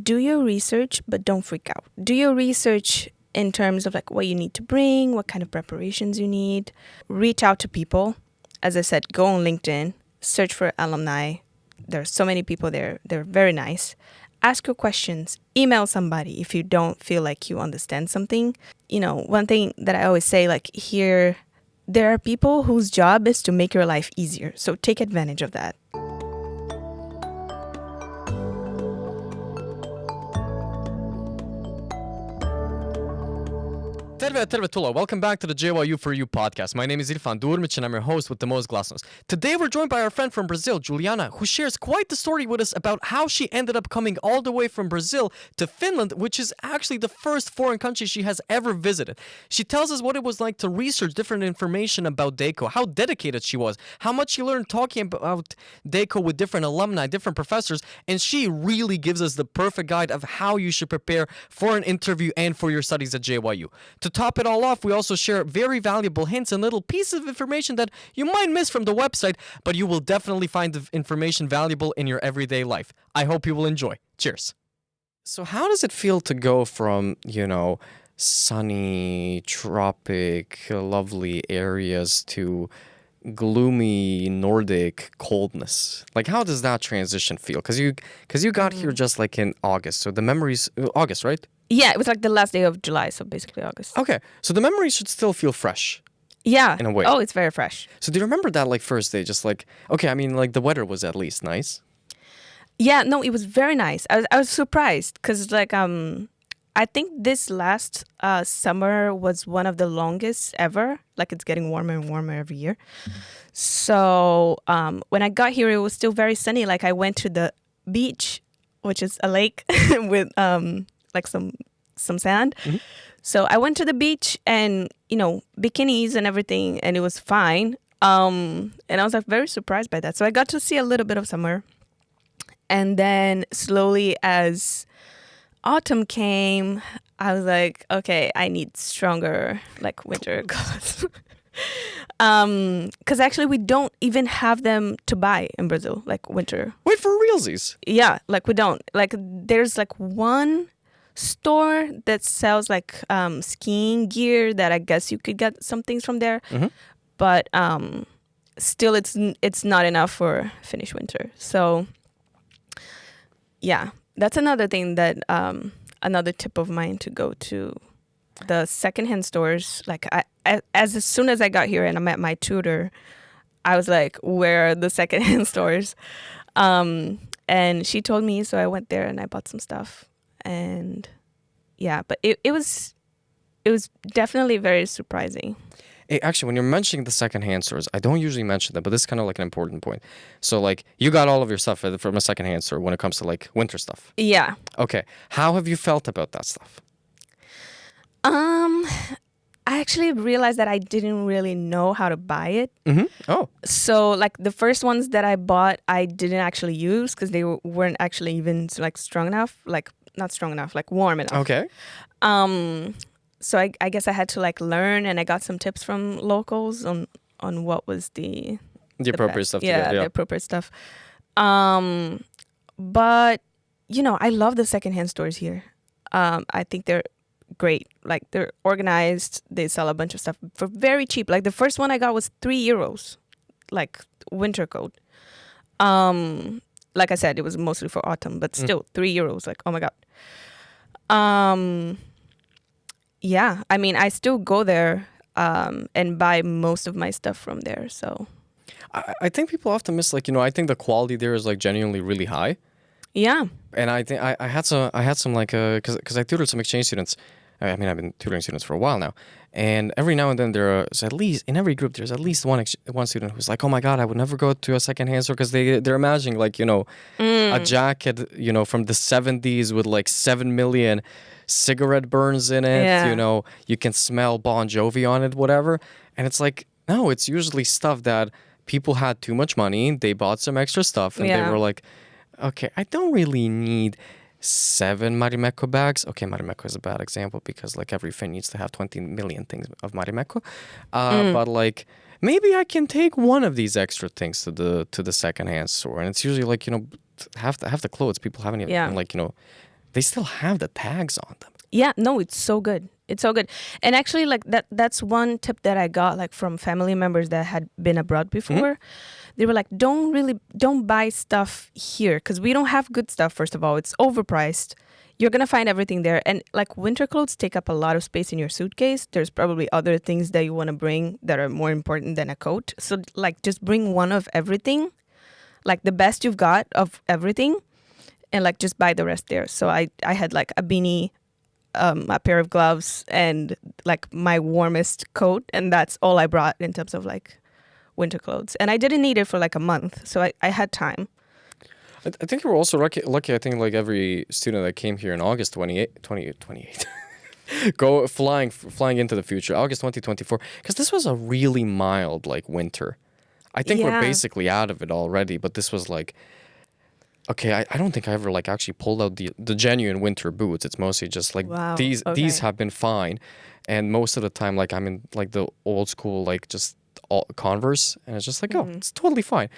do your research, but don't freak out. Do your research in terms of like what you need to bring, what kind of preparations you need. Reach out to people. As I said, go on LinkedIn, search for alumni. There are so many people there. They're very nice. Ask your questions. Email somebody if you don't feel like you understand something. You know, one thing that I always say, like here, there are people whose job is to make your life easier. So take advantage of that. Tervetuloa. Welcome back to the JYU For You podcast. My name is Irfan Durmic and I'm your host with the most glasnos. Today we're joined by our friend from Brazil, Juliana, who shares quite the story with us about how she ended up coming all the way from Brazil to Finland, which is actually the first foreign country she has ever visited. She tells us what it was like to research different information about DEICO, how dedicated she was, how much she learned talking about DEICO with different alumni, different professors, and she really gives us the perfect guide of how you should prepare for an interview and for your studies at JYU. To top it all off, we also share very valuable hints and little pieces of information that you might miss from the website, but you will definitely find the information valuable in your everyday life. I hope you will enjoy. Cheers. So how does it feel to go from, sunny, tropic, lovely areas to gloomy Nordic coldness? Like, how does that transition feel? Because you got here just like in August, so the memories... August, right? Yeah, it was like the last day of July, so basically August. Okay, so the memories should still feel fresh. Yeah. In a way. Oh, it's very fresh. So do you remember that like first day, just like, okay, I mean, like the weather was at least nice? Yeah, no, it was very nice. I was surprised because like I think this last summer was one of the longest ever. Like it's getting warmer and warmer every year. So when I got here, it was still very sunny. Like I went to the beach, which is a lake with like some sand. Mm-hmm. So I went to the beach and, bikinis and everything, and it was fine. And I was like very surprised by that. So I got to see a little bit of summer. And then slowly as autumn came, I was like, okay, I need stronger like winter clothes. Because actually we don't even have them to buy in Brazil, like winter. Wait, for realsies? Yeah, like we don't. Like there's like one store that sells like skiing gear that I guess you could get some things from there. Mm-hmm. But still it's not enough for Finnish winter. So yeah, that's another thing that another tip of mine to go to the secondhand stores. Like as soon as I got here and I met my tutor, I was like, where are the secondhand stores? And she told me, so I went there and I bought some stuff. And yeah, but it was definitely very surprising. Hey, actually, when you're mentioning the secondhand stores, I don't usually mention that, but this is kind of like an important point. So, like, you got all of your stuff from a secondhand store when it comes to, like, winter stuff. Yeah. Okay. How have you felt about that stuff? I actually realized that I didn't really know how to buy it. Mm-hmm. Oh. So, like, the first ones that I bought, I didn't actually use because they weren't actually even, like, strong enough. Like, not strong enough, like, warm enough. Okay. So I guess I had to like learn, and I got some tips from locals on what was the appropriate stuff. Yeah, the appropriate stuff. But I love the secondhand stores here. I think they're great. Like they're organized. They sell a bunch of stuff for very cheap. Like the first one I got was €3, like winter coat. Like I said, it was mostly for autumn, but still €3. Like, oh my God. Yeah, I mean, I still go there and buy most of my stuff from there. So, I think people often miss, like, I think the quality there is like genuinely really high. Yeah. And I think I had some like because I tutored some exchange students. I mean, I've been tutoring students for a while now, and every now and then there's at least in every group there's at least one student who's like, oh my God, I would never go to a secondhand store because they're imagining like a jacket from the 70s with like 7 million cigarette burns in it. Yeah. You can smell Bon Jovi on it, whatever. And it's like, no, it's usually stuff that people had too much money, they bought some extra stuff, and they were like, okay, I don't really need 7 Marimekko bags. Okay, Marimekko is a bad example because like every Finn needs to have 20 million things of Marimekko. But like maybe I can take one of these extra things to the secondhand store, and it's usually like half the clothes people haven't even like they still have the tags on them. Yeah, no, it's so good. It's so good. And actually, like that's one tip that I got like from family members that had been abroad before. They were like, don't buy stuff here because we don't have good stuff, first of all. It's overpriced. You're going to find everything there. And like winter clothes take up a lot of space in your suitcase. There's probably other things that you want to bring that are more important than a coat. So like just bring one of everything, like the best you've got of everything, and like just buy the rest there. So I had like a beanie, a pair of gloves, and like my warmest coat. And that's all I brought in terms of like winter clothes. And I didn't need it for like a month. So I had time. I think you were also lucky. I think like every student that came here in August 28, go flying into the future, August 2024, because this was a really mild like winter. I think we're basically out of it already, but this was like, okay, I don't think I ever like actually pulled out the genuine winter boots. It's mostly just like these have been fine, and most of the time like I'm in like the old school like just all Converse, and it's just like oh, it's totally fine.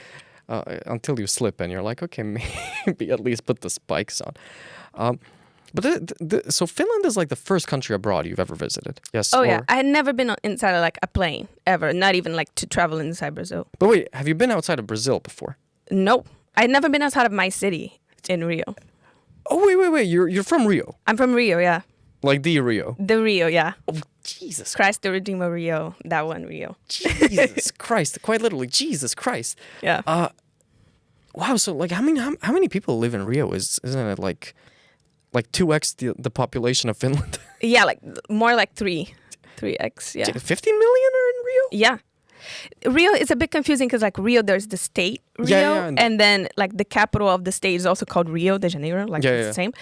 Until you slip and you're like, okay, maybe at least put the spikes on. But so Finland is like the first country abroad you've ever visited. Yes. Oh yeah, I had never been inside of like a plane ever. Not even like to travel inside Brazil. But wait, have you been outside of Brazil before? No, I'd never been outside of my city in Rio. Oh wait, you're from Rio. I'm from Rio, yeah. Like the Rio. The Rio, yeah. Oh Jesus Christ the Redeemer Rio, that one Rio. Jesus Christ, quite literally, Jesus Christ. Yeah. Wow. So like, how many people live in Rio? Isn't it like 2x the population of Finland? Yeah, like more like 3x. Yeah. 50 million are in Rio? Yeah. Rio is a bit confusing because like Rio, there's the state Rio, and then like the capital of the state is also called Rio de Janeiro. Like it's the same.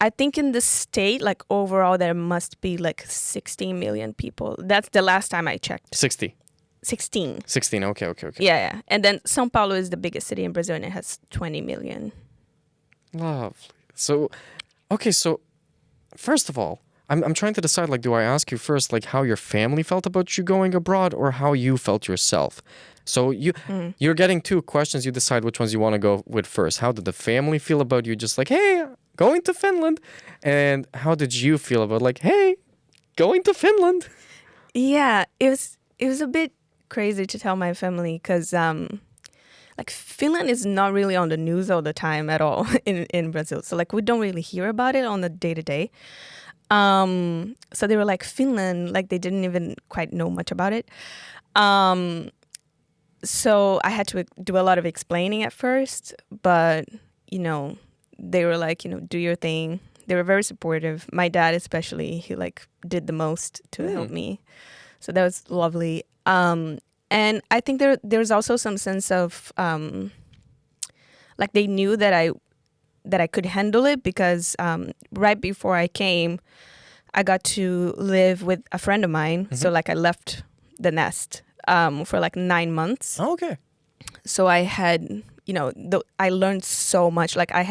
I think in the state, like overall, there must be like 16 million people. That's the last time I checked. 60. 16. 16. Okay. Yeah. And then São Paulo is the biggest city in Brazil, and it has 20 million. Lovely. So, okay. So, first of all, I'm trying to decide. Like, do I ask you first, like, how your family felt about you going abroad, or how you felt yourself? So you're getting two questions. You decide which ones you want to go with first. How did the family feel about you? Just like, hey, going to Finland. And how did you feel about like, hey, going to Finland? Yeah, it was a bit crazy to tell my family because like Finland is not really on the news all the time at all in Brazil. So like we don't really hear about it on the day-to-day. So they were like, Finland, like they didn't even quite know much about it. So I had to do a lot of explaining at first, but they were like, do your thing. They were very supportive. My dad especially, he like did the most to help me. So that was lovely. And I think there's also some sense of like they knew that I could handle it because right before I came, I got to live with a friend of mine. So like I left the nest for like 9 months. Oh, okay. So I had, I learned so much. Like I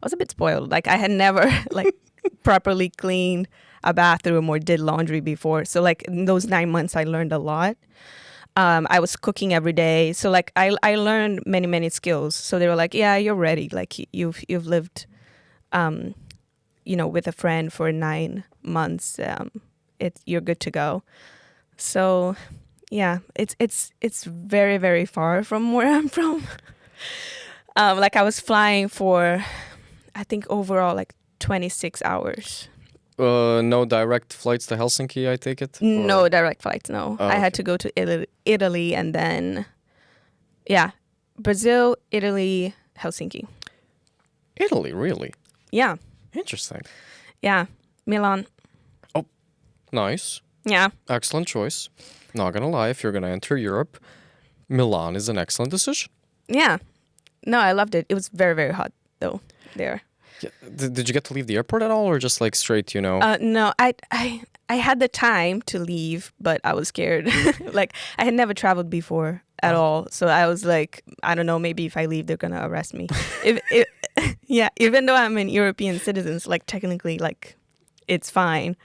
was a bit spoiled. Like I had never like properly cleaned a bathroom or did laundry before. So like in those 9 months, I learned a lot. I was cooking every day. So like I learned many, many skills. So they were like, yeah, you're ready. Like you've lived, with a friend for 9 months. You're good to go. So yeah, it's very, very far from where I'm from. Like I was flying for, I think overall like 26 hours. No direct flights to Helsinki, I take it? No direct flights, no. Oh, I had to go to Italy and then, Brazil, Italy, Helsinki. Italy, really? Yeah. Interesting. Yeah. Milan. Oh, nice. Yeah. Excellent choice. Not gonna lie, if you're gonna enter Europe, Milan is an excellent decision. Yeah. No, I loved it. It was very, very hot though there. Yeah. Did you get to leave the airport at all, or just like straight, No, I had the time to leave, but I was scared. Like I had never traveled before at all, so I was like, I don't know, maybe if I leave, they're gonna arrest me. Even though I'm an European citizen, so like technically, like it's fine,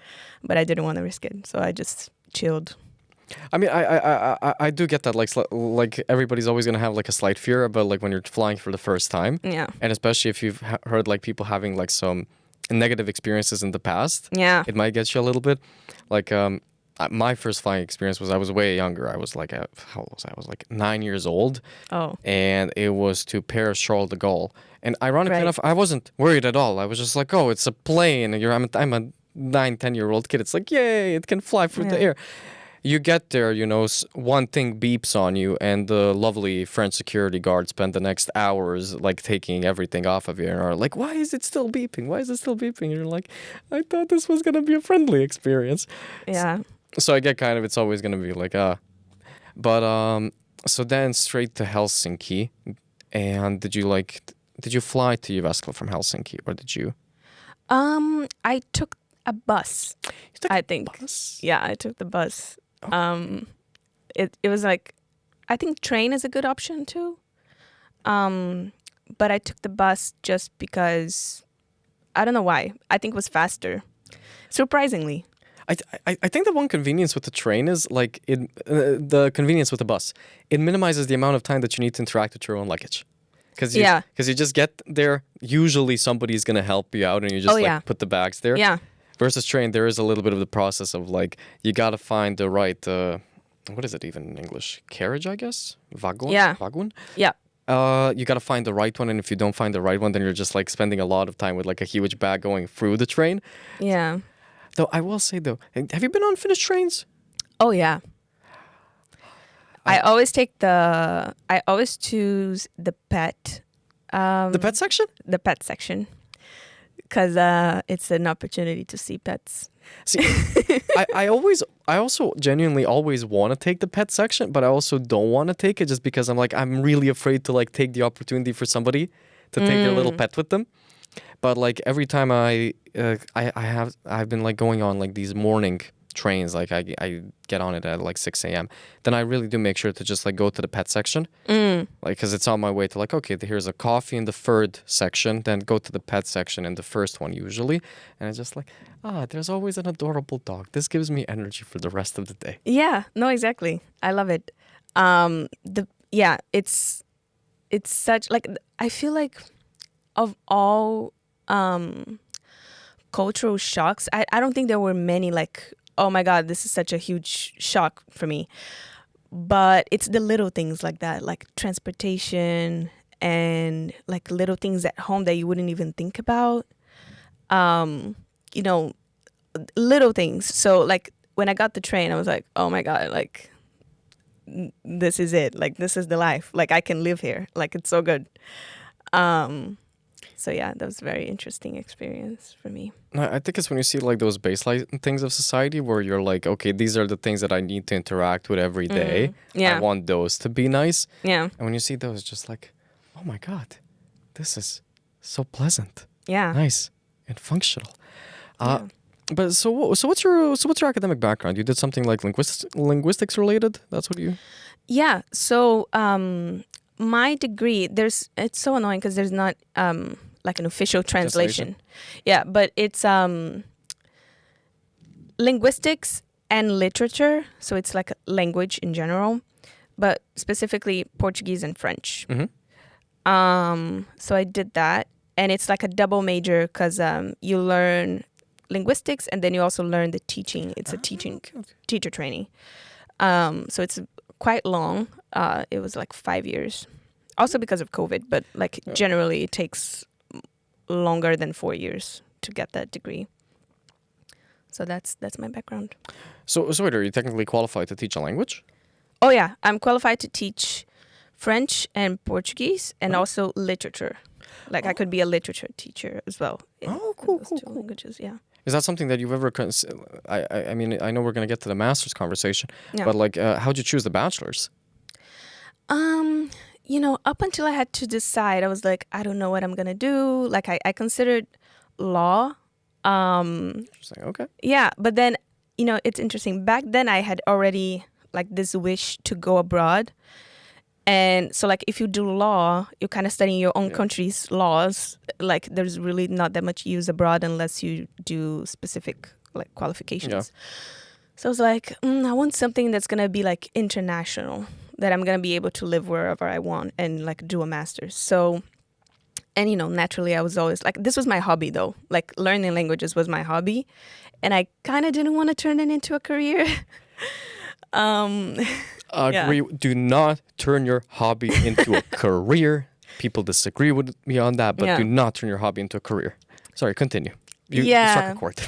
but I didn't want to risk it, so I just chilled. I mean, I do get that. Like everybody's always gonna have like a slight fear about like when you're flying for the first time. Yeah. And especially if you've heard like people having like some negative experiences in the past. Yeah. It might get you a little bit. Like my first flying experience was I was way younger. I was like how old was I? I was like 9 years old. Oh. And it was to Paris Charles de Gaulle. And ironically Right. enough, I wasn't worried at all. I was just like, oh, it's a plane. I'm a 9-10-year-old kid. It's like, yay, it can fly through the Yeah. air. You get there, you know, one thing beeps on you, and the lovely French security guard spend the next hours like taking everything off of you, and are like, "Why is it still beeping? Why is it still beeping?" And you're like, "I thought this was gonna be a friendly experience." Yeah. So I get kind of, it's always gonna be like, but so then straight to Helsinki, and did you fly to Jyväskylä from Helsinki, or did you? I took a bus. I think. Bus? Yeah, I took the bus. It was like, I think train is a good option too. But I took the bus just because, I don't know why. I think it was faster, surprisingly. I think the one convenience with the train is like the convenience with the bus. It minimizes the amount of time that you need to interact with your own luggage. Because you just get there. Usually somebody's gonna help you out, and you just put the bags there. Yeah. Versus train, there is a little bit of the process of like you gotta find the right what is it even in English? Carriage, I guess. Wagon. Yeah. Wagon. Yeah. You gotta find the right one, and if you don't find the right one, then you're just like spending a lot of time with like a huge bag going through the train. Yeah. Though I will say though, have you been on Finnish trains? Oh yeah. I always choose the pet. The pet section? The pet section. Because it's an opportunity to see pets. See, I also genuinely always want to take the pet section, but I also don't want to take it just because I'm really afraid to like take the opportunity for somebody to take their little pet with them. But like every time I've been like going on like these morning trains, like I get on it at like 6 a.m. Then I really do make sure to just like go to the pet section, like because it's on my way to like, okay, here's a coffee in the third section, then go to the pet section in the first one usually, and it's just like, there's always an adorable dog. This gives me energy for the rest of the day. Yeah, no, exactly. I love it. It's such like, I feel like of all cultural shocks, I don't think there were many like, oh my God, this is such a huge shock for me. But it's the little things like that, like transportation and like little things at home that you wouldn't even think about. You know, little things. So like when I got the train, I was like, oh my God, like this is it. Like this is the life. Like I can live here. Like it's so good. So yeah, that was a very interesting experience for me. I think it's when you see like those baseline things of society where you're like, okay, these are the things that I need to interact with every day. Yeah. I want those to be nice. Yeah. And when you see those, just like, oh my God, this is so pleasant. Yeah. Nice and functional. But so what's your academic background? You did something like linguistics related? That's what you... Yeah. So my degree, it's so annoying because there's not like an official translation. Yeah, but it's linguistics and literature. So it's like a language in general, but specifically Portuguese and French. So I did that, and it's like a double major because you learn linguistics and then you also learn the teaching. It's a teacher training. So it's quite long. It was like 5 years. Also because of COVID, but like generally it takes longer than 4 years to get that degree. So that's my background. So wait, are you technically qualified to teach a language? Oh yeah, I'm qualified to teach French and Portuguese and also literature. Like I could be a literature teacher as well. Cool. Languages, yeah. Is that something that you've ever... I mean, I know we're going to get to the master's conversation, but like, how'd you choose the bachelor's? You know, up until I had to decide, I was like, I don't know what I'm going to do. Like I considered law. Interesting, okay. Yeah, but then, you know, it's interesting. Back then I had already like this wish to go abroad. And so like if you do law, you're kind of studying your own country's laws. Like there's really not that much use abroad unless you do specific like qualifications. Yeah. So I was like, I want something that's gonna be like international, that I'm gonna be able to live wherever I want and like do a master's. So, and naturally I was always like, this was my hobby though. Like learning languages was my hobby, and I kind of didn't want to turn it into a career. Agree. Do not turn your hobby into a career. People disagree with me on that, but do not turn your hobby into a career. Sorry, continue. You struck a chord.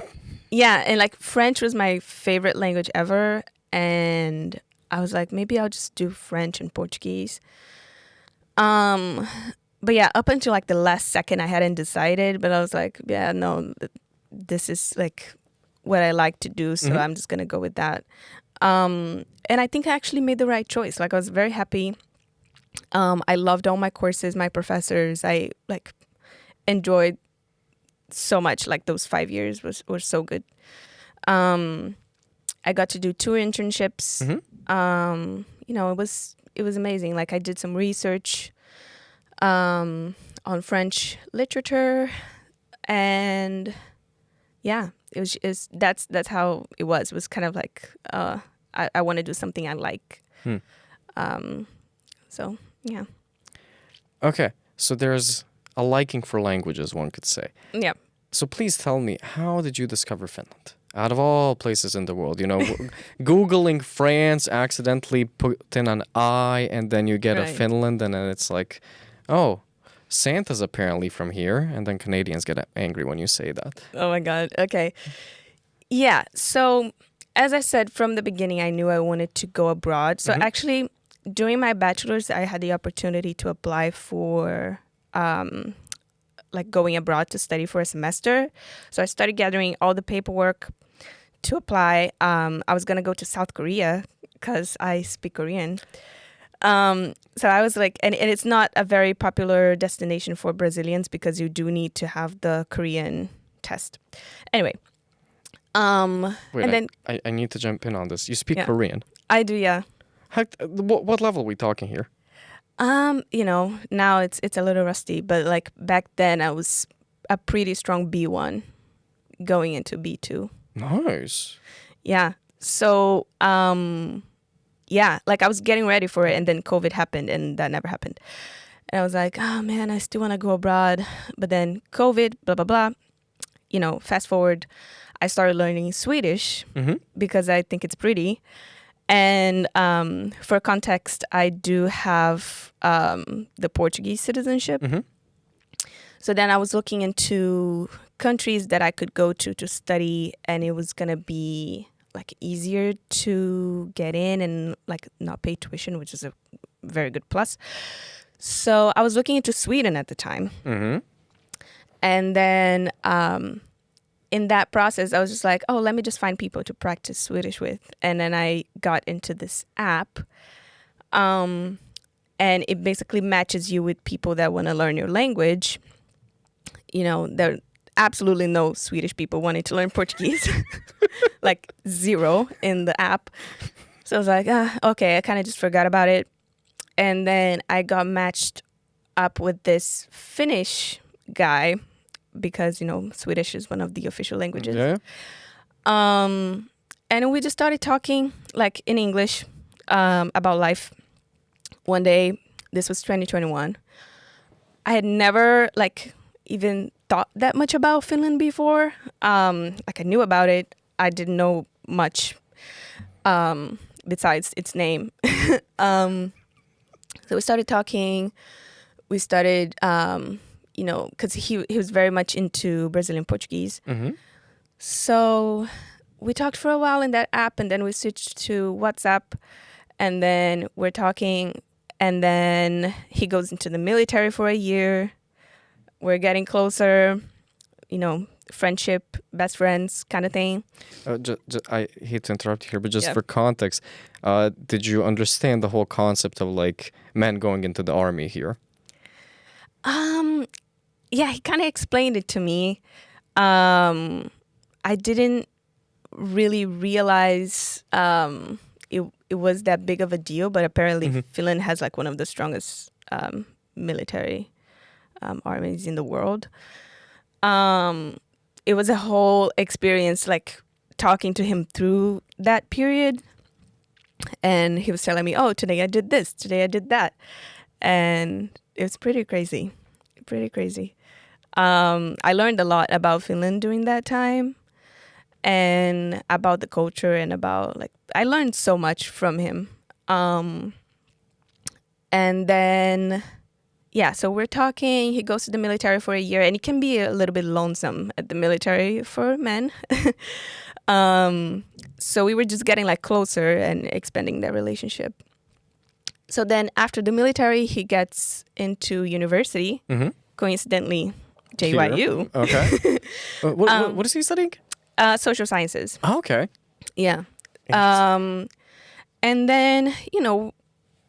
Yeah, and like French was my favorite language ever, and I was like, maybe I'll just do French and Portuguese. But yeah, up until like the last second, I hadn't decided, but I was like, yeah, no, this is like what I like to do, so I'm just gonna go with that. And I think I actually made the right choice. Like I was very happy. I loved all my courses, my professors. I like enjoyed so much. Like those 5 years were so good. I got to do 2 internships. It was amazing. Like I did some research on French literature, and yeah, that's how it was. It was kind of like I want to do something I like. So yeah. Okay, so there's a liking for languages, one could say. Yeah. So please tell me, how did you discover Finland? Out of all places in the world, Googling France, accidentally put in an I, and then you get a Finland, and then it's like, oh, Santa's apparently from here, and then Canadians get angry when you say that. Oh my God. Okay. Yeah. So as I said from the beginning, I knew I wanted to go abroad. So actually, during my bachelor's, I had the opportunity to apply for like going abroad to study for a semester. So I started gathering all the paperwork to apply. I was going to go to South Korea because I speak Korean. So I was like, and it's not a very popular destination for Brazilians because you do need to have the Korean test. Anyway. Wait, and then I need to jump in on this. You speak Korean? I do, yeah. What level are we talking here? Now it's a little rusty, but like back then I was a pretty strong B1 going into B2. Nice. Yeah. So, like I was getting ready for it, and then COVID happened, and that never happened. And I was like, oh man, I still want to go abroad. But then COVID, blah, blah, blah. Fast forward, I started learning Swedish because I think it's pretty. And for context, I do have the Portuguese citizenship. So then I was looking into countries that I could go to study, and it was going to be like easier to get in and like not pay tuition, which is a very good plus. So I was looking into Sweden at the time. And then in that process, I was just like, oh, let me just find people to practice Swedish with. And then I got into this app. And it basically matches you with people that want to learn your language. There are absolutely no Swedish people wanting to learn Portuguese. Like 0 in the app. So I was like, okay, I kind of just forgot about it. And then I got matched up with this Finnish guy because, Swedish is one of the official languages. Yeah. And we just started talking like in English about life. One day, this was 2021. I had never like even thought that much about Finland before. Like I knew about it. I didn't know much besides its name. So we started talking. We started, because he was very much into Brazilian Portuguese. So we talked for a while in that app, and then we switched to WhatsApp, and then we're talking, and then he goes into the military for a year. We're getting closer, friendship, best friends kind of thing. I hate to interrupt you here, but just for context, did you understand the whole concept of like men going into the army here? Yeah, he kind of explained it to me. I didn't really realize it was that big of a deal, but apparently Finland has like one of the strongest military armies in the world. It was a whole experience, like talking to him through that period. And he was telling me, oh, today I did this, today I did that. And it was pretty crazy, pretty crazy. I learned a lot about Finland during that time and about the culture and about like, I learned so much from him. And then, yeah, so we're talking, he goes to the military for a year and it can be a little bit lonesome at the military for men. So we were just getting like closer and expanding that relationship. So then after the military, he gets into university, coincidentally, JYU. Here. Okay. What is he studying? Social sciences. Oh, okay. Yeah. And then, you know,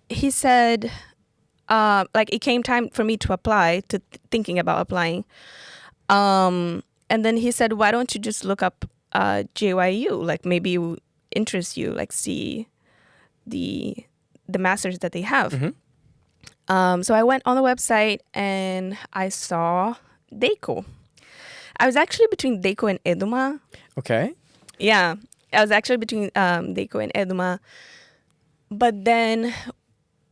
he said, like it came time for me to apply, thinking about applying. And then he said, why don't you just look up JYU? Like maybe it will interest you, like see the masters that they have. So I went on the website and I saw DEICO. I was actually between DEICO and Eduma. Okay. Yeah, I was actually between DEICO and Eduma. But then,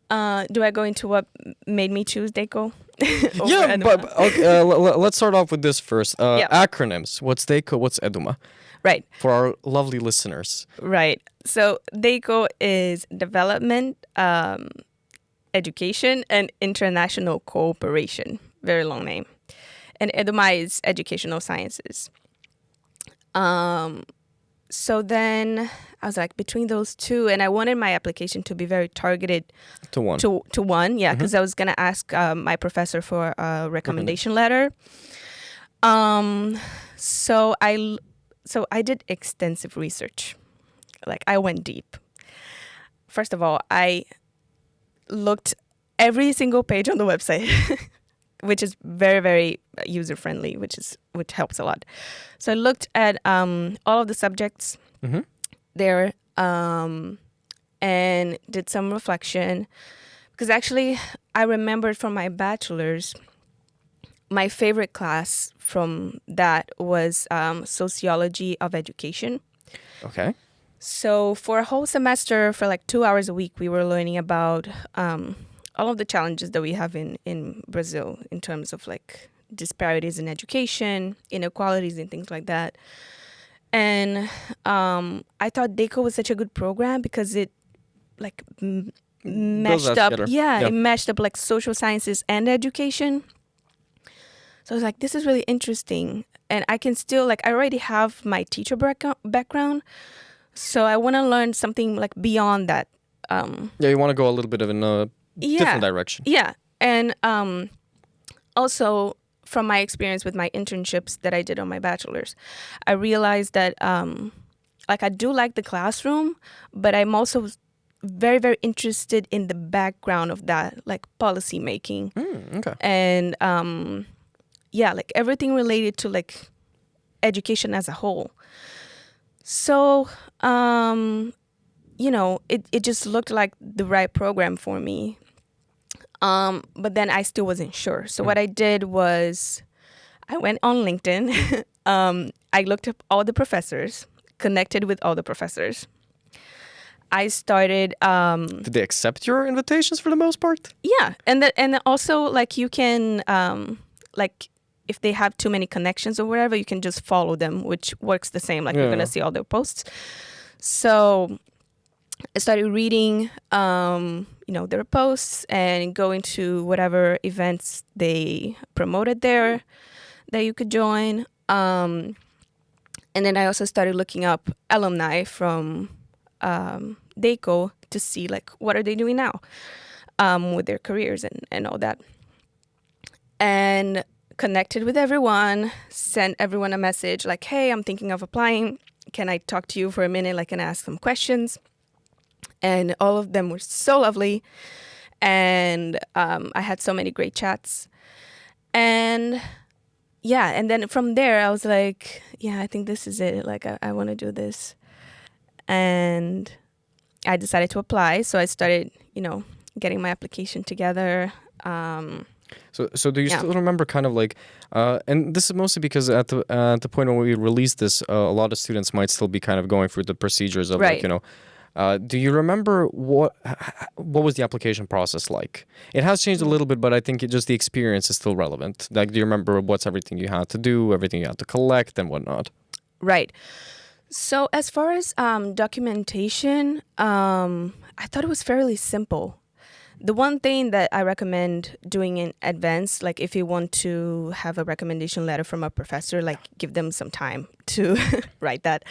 do I go into what made me choose DEICO? Yeah, but okay, let's start off with this first. Yeah. Acronyms. What's DEICO? What's Eduma? Right. For our lovely listeners. Right. So DEICO is Development, Education, and International Cooperation. Very long name. And Eduma is Educational Sciences. So then I was like between those two, and I wanted my application to be very targeted To one. to one, yeah, because I was gonna ask my professor for a recommendation letter. So I did extensive research. Like I went deep. First of all, I looked every single page on the website, which is very, very user friendly, which helps a lot. So I looked at all of the subjects there and did some reflection. Because actually, I remembered from my bachelor's, my favorite class from that was Sociology of Education. Okay. So for a whole semester, for like 2 hours a week, we were learning about all of the challenges that we have in Brazil in terms of like disparities in education, inequalities and things like that. And I thought DEICO was such a good program because it like meshed up. Yeah, it meshed up like social sciences and education. So I was like, this is really interesting. And I can still like, I already have my teacher background. So I want to learn something like beyond that. Yeah, you want to go a little bit of in a different direction. Yeah. And also from my experience with my internships that I did on my bachelor's, I realized that like I do like the classroom, but I'm also very, very interested in the background of that, like policy making. Okay. And yeah, like everything related to like education as a whole. So, you know, it just looked like the right program for me. But then I still wasn't sure. So what I did was I went on LinkedIn. I looked up all the professors, connected with all the professors. I started... Did they accept your invitations for the most part? Yeah. And also, like, you can, like, if they have too many connections or whatever, you can just follow them, which works the same. Like, you're going to see all their posts. So I started reading, you know, their posts and going to whatever events they promoted there that you could join. And then I also started looking up alumni from DEICO to see, like, what are they doing now with their careers and all that. And connected with everyone, sent everyone a message like, hey, I'm thinking of applying. Can I talk to you for a minute? Like, can I ask some questions? And all of them were so lovely. And I had so many great chats. And yeah, and then from there, I was like, yeah, I think this is it. Like, I want to do this. And I decided to apply. So I started, you know, getting my application together. So do you still remember kind of like, and this is mostly because at the point when we released this, a lot of students might still be kind of going through the procedures of like, do you remember what was the application process like? It has changed a little bit, but I think just the experience is still relevant. Like, do you remember what's everything you had to do, everything you had to collect and whatnot? Right. So as far as documentation, I thought it was fairly simple. The one thing that I recommend doing in advance, like if you want to have a recommendation letter from a professor, like give them some time to write that.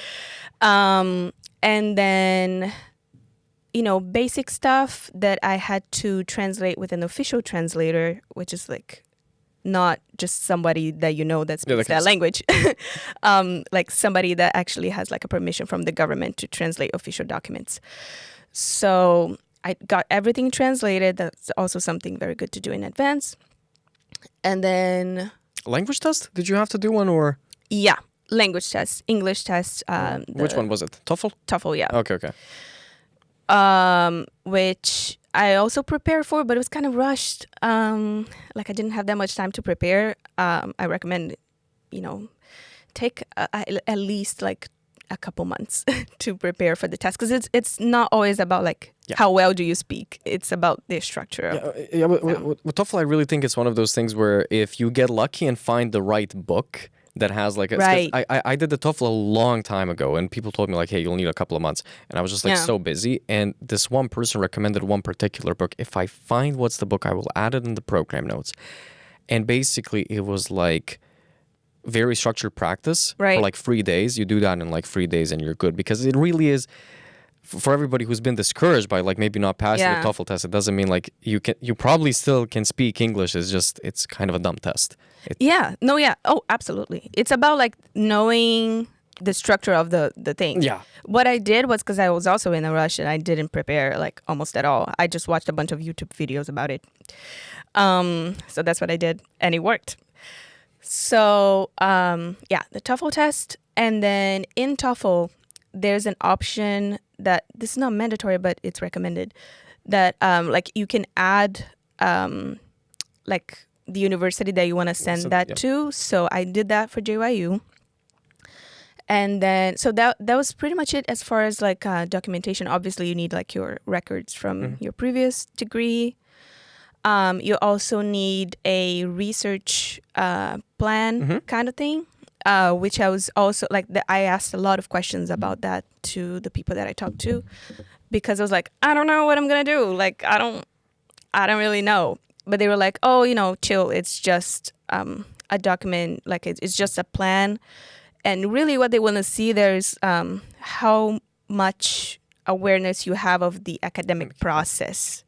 And then, basic stuff that I had to translate with an official translator, which is like not just somebody that that speaks that language, like somebody that actually has like a permission from the government to translate official documents. So I got everything translated. That's also something very good to do in advance. And then... Language test? Did you have to do one or...? Yeah, language test, English test. Which one was it? TOEFL? TOEFL, yeah. Okay. Which I also prepared for, but it was kind of rushed. Like I didn't have that much time to prepare. I recommend, take at least like a couple months to prepare for the test, because it's not always about like how well do you speak. It's about the structure. With TOEFL, I really think it's one of those things where if you get lucky and find the right book that has like I did the TOEFL a long time ago, and people told me like, hey, you'll need a couple of months, and I was just like so busy, and this one person recommended one particular book. If I find what's the book, I will add it in the program notes. And basically it was like very structured practice for like 3 days. You do that in like 3 days and you're good, because it really is for everybody who's been discouraged by like maybe not passing the TOEFL test. It doesn't mean like you probably still can speak English. It's kind of a dumb test. Oh, absolutely. It's about like knowing the structure of the thing. Yeah. What I did was, because I was also in a rush and I didn't prepare like almost at all. I just watched a bunch of YouTube videos about it. So that's what I did, and it worked. So, the TOEFL test. And then in TOEFL, there's an option that, this is not mandatory, but it's recommended, that like you can add like the university that you want to send to. So I did that for JYU. And then, so that was pretty much it as far as like documentation. Obviously, you need like your records from your previous degree. You also need a research plan kind of thing, which I was also like, I asked a lot of questions about that to the people that I talked to, because I was like, I don't know what I'm going to do. Like, I don't really know. But they were like, oh, chill. It's just a document. Like it's just a plan. And really what they want to see there is how much awareness you have of the academic process.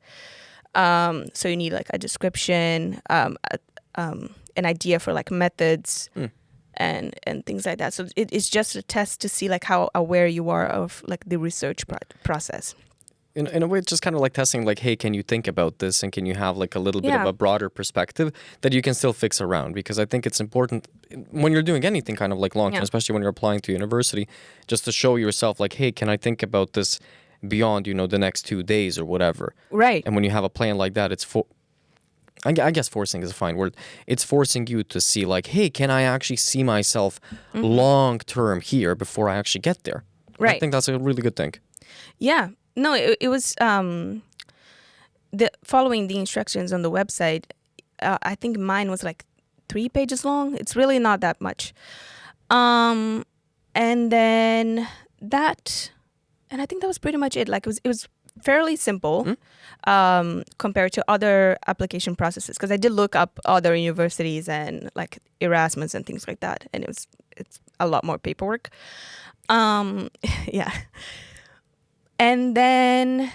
So you need like a description, an idea for like methods and things like that. So it's just a test to see like how aware you are of like the research process. In a way, it's just kind of like testing, like, hey, can you think about this, and can you have like a little bit of a broader perspective that you can still fix around? Because I think it's important when you're doing anything kind of like long term, especially when you're applying to university, just to show yourself like, hey, can I think about this beyond, the next 2 days or whatever. Right. And when you have a plan like that, it's I guess forcing is a fine word. It's forcing you to see like, hey, can I actually see myself long term here before I actually get there? Right. I think that's a really good thing. Yeah. No, it was following the instructions on the website. I think mine was like 3 pages long. It's really not that much. And then and I think that was pretty much it. Like it was fairly simple compared to other application processes, because I did look up other universities and like Erasmus and things like that, and it's a lot more paperwork. Yeah. And then,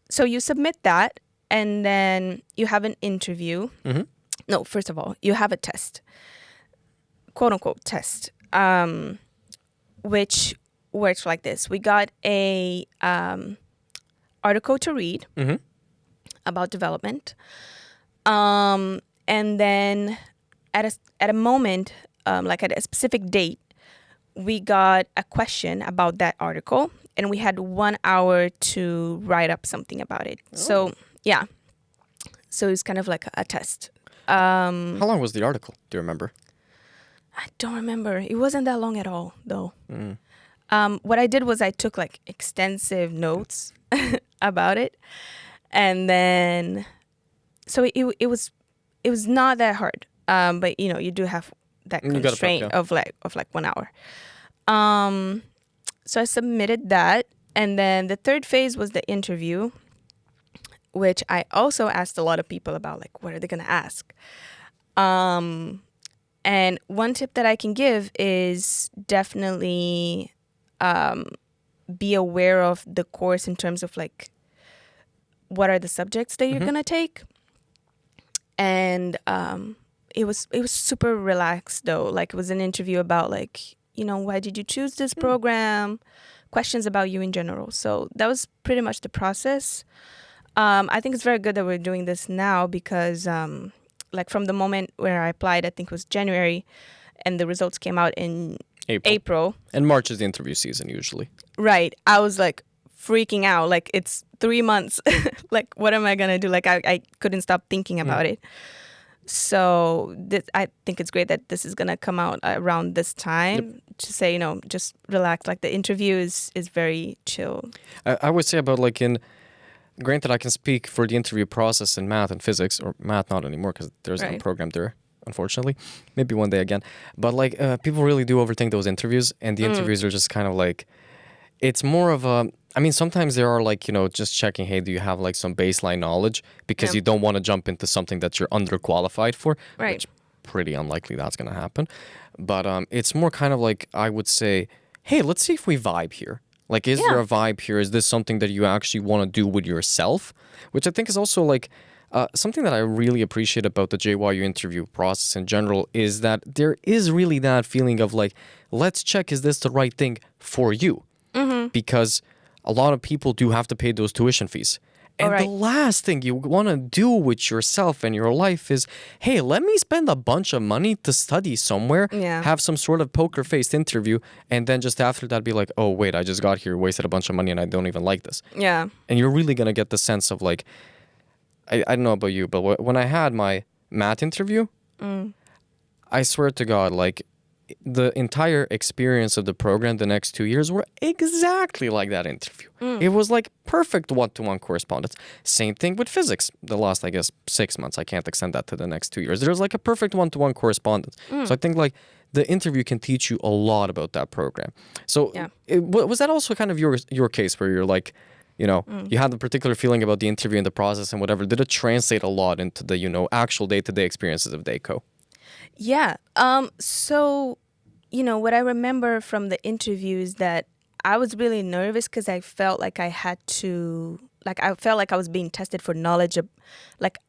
so you submit that, and then you have an interview. No, first of all, you have a test, quote unquote test, which works like this. We got a article to read about development, and then at a moment, like at a specific date, we got a question about that article, and we had 1 hour to write up something about it. Oh. So yeah, so it's kind of like a test. How long was the article? Do you remember? I don't remember. It wasn't that long at all, though. What I did was I took like extensive notes about it, and then so it was not that hard. But you do have that You gotta prep, constraint yeah. of like 1 hour. So I submitted that, and then the third phase was the interview, which I also asked a lot of people about, like, what are they gonna ask? And one tip that I can give is definitely be aware of the course in terms of like what are the subjects that you're gonna take. And it was super relaxed though. Like it was an interview about like, why did you choose this program? Questions about you in general. So that was pretty much the process. I think it's very good that we're doing this now because like from the moment where I applied, I think it was January, and the results came out in April. And March is the interview season usually. Right. I was like freaking out. Like it's 3 months. Like what am I going to do? Like I couldn't stop thinking about it. So I think it's great that this is going to come out around this time to say, just relax. Like the interview is very chill. I would say about like granted, I can speak for the interview process in math and physics, or math not anymore because there's no program there, unfortunately. Maybe one day again. But like people really do overthink those interviews, and the interviews are just kind of like, it's more of a, I mean, sometimes there are like, just checking, hey, do you have like some baseline knowledge? Because you don't want to jump into something that you're underqualified for, which pretty unlikely that's going to happen. But it's more kind of like, I would say, hey, let's see if we vibe here. Like, is there a vibe here? Is this something that you actually want to do with yourself? Which I think is also like something that I really appreciate about the JYU interview process in general is that there is really that feeling of like, let's check, is this the right thing for you? Because a lot of people do have to pay those tuition fees. And the last thing you want to do with yourself and your life is, hey, let me spend a bunch of money to study somewhere, have some sort of poker-faced interview, and then just after that be like, oh, wait, I just got here, wasted a bunch of money, and I don't even like this. Yeah. And you're really going to get the sense of like, I don't know about you, but when I had my math interview, I swear to God, like, the entire experience of the program the next 2 years were exactly like that interview. It was like perfect one-to-one correspondence. Same thing with physics. The last, I guess, 6 months. I can't extend that to the next 2 years. There's like a perfect one-to-one correspondence. So I think like the interview can teach you a lot about that program. So was that also kind of your case where you're like, you had the particular feeling about the interview and the process and whatever? Did it translate a lot into the, actual day-to-day experiences of DEICO? Yeah. So, what I remember from the interview is that I was really nervous because I felt like I had to, like, I felt like I was being tested for knowledge of, like,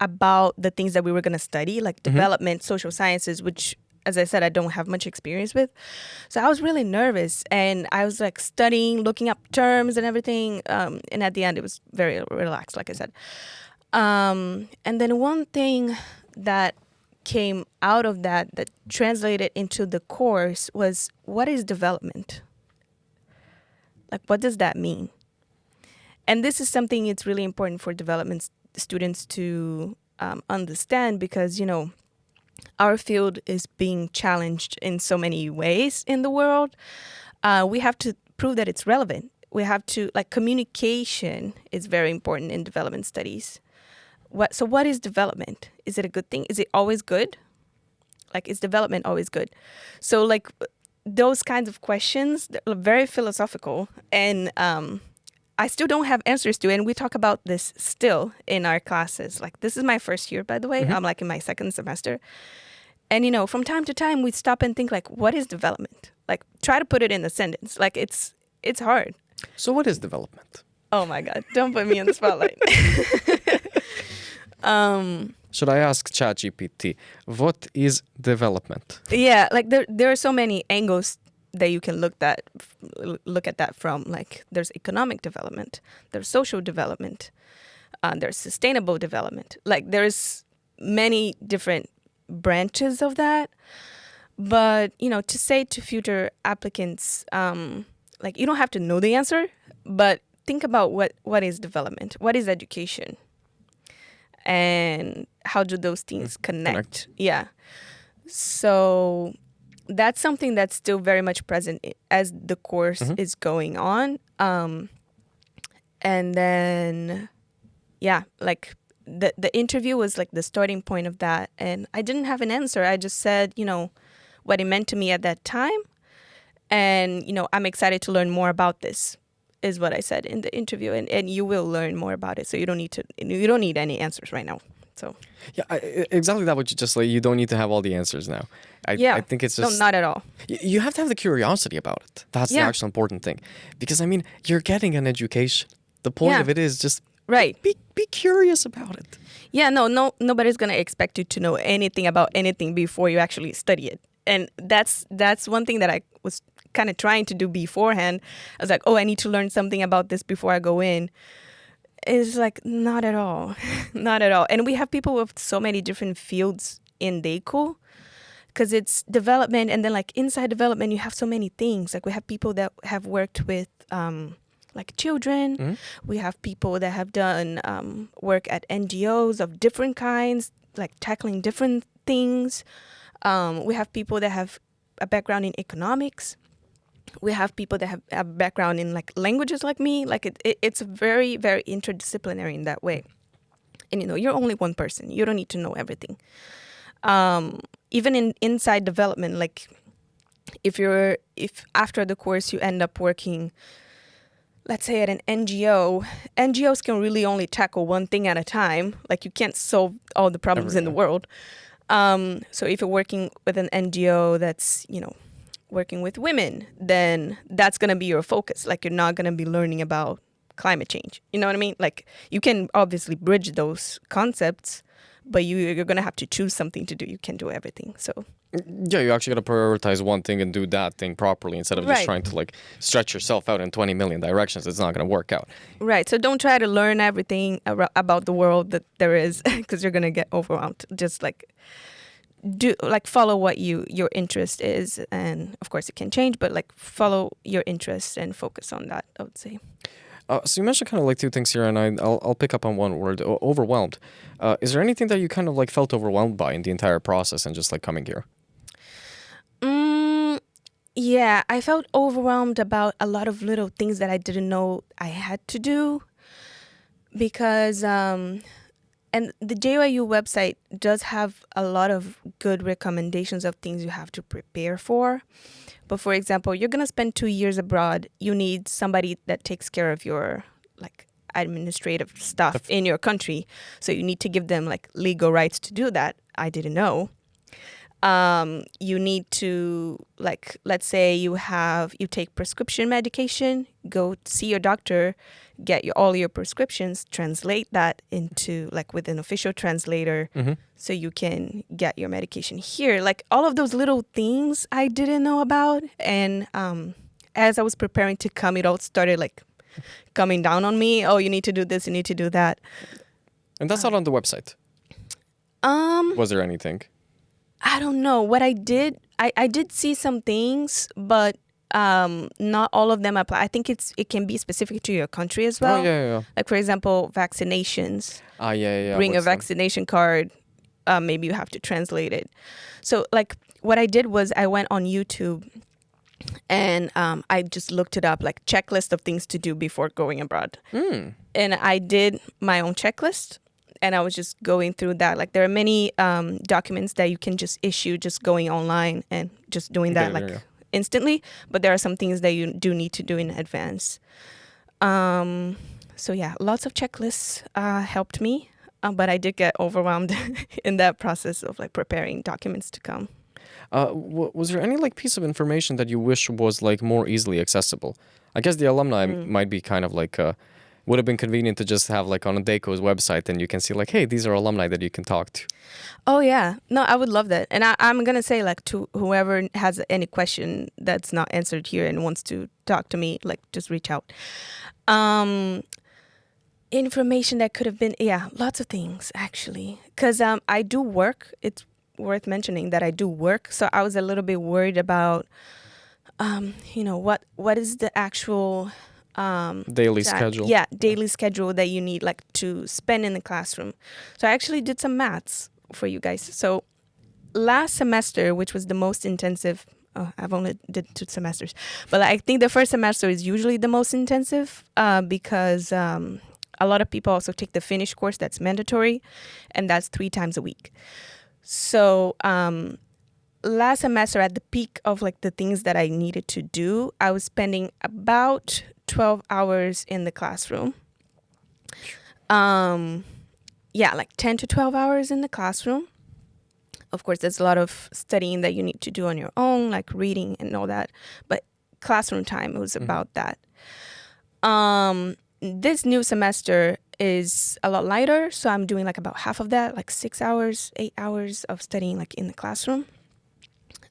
about the things that we were going to study, like development, social sciences, which, as I said, I don't have much experience with. So I was really nervous, and I was like studying, looking up terms and everything. And at the end, it was very relaxed, like I said. And then one thing that came out of that translated into the course was, what is development? Like, what does that mean? And this is something it's really important for development students to understand because, our field is being challenged in so many ways in the world. We have to prove that it's relevant. We have to, like, communication is very important in development studies. So what is development? Is it a good thing? Is it always good? Like, is development always good? So, like, those kinds of questions, they're very philosophical. And I still don't have answers to it. And we talk about this still in our classes. Like, this is my first year, by the way. I'm, like, in my second semester. And, from time to time, we stop and think, like, what is development? Like, try to put it in a sentence. Like, it's hard. So what is development? Oh, my God. Don't put me on the spotlight. Should I ask ChatGPT, what is development? Yeah, like there are so many angles that you can look at that from. Like, there's economic development, there's social development, there's sustainable development. Like, there's many different branches of that. But, to say to future applicants, like, you don't have to know the answer, but think about what is development, what is education. and how do those things connect? Yeah. So that's something that's still very much present as the course is going on. And then, yeah, like the interview was like the starting point of that. And I didn't have an answer. I just said, what it meant to me at that time. And, I'm excited to learn more about this, is what I said in the interview. And you will learn more about it. So you don't need any answers right now. So Yeah, exactly that what you just like. You don't need to have all the answers now. I think it's just... No, not at all. You have to have the curiosity about it. That's the actual important thing. Because, I mean, you're getting an education. The point of it is just be curious about it. Yeah, nobody's going to expect you to know anything about anything before you actually study it. And that's one thing that I was kind of trying to do beforehand. I was like, I need to learn something about this before I go in. It's like, not at all. Not at all. And we have people with so many different fields in DEICO, because it's development, and then like inside development, you have so many things. Like we have people that have worked with like children. We have people that have done work at NGOs of different kinds, like tackling different things. We have people that have a background in economics. We have people that have a background in like languages like me. Like it's very, very interdisciplinary in that way. And you're only one person. You don't need to know everything. Even inside development, like if after the course you end up working, let's say at an NGO, NGOs can really only tackle one thing at a time. Like you can't solve all the problems in the world. So if you're working with an NGO that's, working with women, then that's going to be your focus. Like you're not going to be learning about climate change. You know what I mean? Like you can obviously bridge those concepts, but you're going to have to choose something to do. You can't do everything. So yeah, you actually got to prioritize one thing and do that thing properly instead of just trying to like stretch yourself out in 20 million directions. It's not going to work out. Right. So don't try to learn everything about the world that there is, because you're going to get overwhelmed. Just like follow what your interest is, and of course it can change, but like follow your interests and focus on that, I would say. So you mentioned kind of like two things here, and I'll pick up on one word, overwhelmed. Is there anything that you kind of like felt overwhelmed by in the entire process and just like coming here? Yeah, I felt overwhelmed about a lot of little things that I didn't know I had to do, because and the JYU website does have a lot of good recommendations of things you have to prepare for. But for example, you're going to spend 2 years abroad. You need somebody that takes care of your like administrative stuff in your country. So you need to give them like legal rights to do that. I didn't know. You need to, like, let's say you take prescription medication, go see your doctor, get all your prescriptions, translate that into like with an official translator, so you can get your medication here. Like all of those little things I didn't know about. And as I was preparing to come, it all started like coming down on me. Oh, you need to do this, you need to do that. And that's not on the website. Was there anything? I don't know. What I did, I did see some things, but not all of them apply. I think it can be specific to your country as well. Oh, yeah. Like, for example, vaccinations. Yeah. Bring a vaccination card. Maybe you have to translate it. So, like, what I did was I went on YouTube and I just looked it up, like, checklist of things to do before going abroad. And I did my own checklist. And I was just going through that. Like there are many documents that you can just issue just going online and just doing that instantly. But there are some things that you do need to do in advance. So yeah, lots of checklists helped me. But I did get overwhelmed in that process of like preparing documents to come. Was there any like piece of information that you wish was like more easily accessible? I guess the alumni might be kind of like... would have been convenient to just have like on a DEICO's website and you can see like, hey, these are alumni that you can talk to. Oh, yeah. No, I would love that. And I'm going to say like to whoever has any question that's not answered here and wants to talk to me, like just reach out. Information that could have been, lots of things actually. Because I do work. It's worth mentioning that I do work. So I was a little bit worried about, what is the actual... daily schedule. Yeah, daily schedule that you need like to spend in the classroom. So I actually did some maths for you guys. So last semester, which was the most intensive, I've only did 2 semesters, but I think the first semester is usually the most intensive because a lot of people also take the Finnish course that's mandatory, and that's 3 times a week. So last semester, at the peak of like the things that I needed to do, I was spending about 12 hours in the classroom. Like 10 to 12 hours in the classroom. Of course, there's a lot of studying that you need to do on your own, like reading and all that. But classroom time, it was about that. This new semester is a lot lighter, so I'm doing like about half of that, like 6 hours, 8 hours of studying like in the classroom.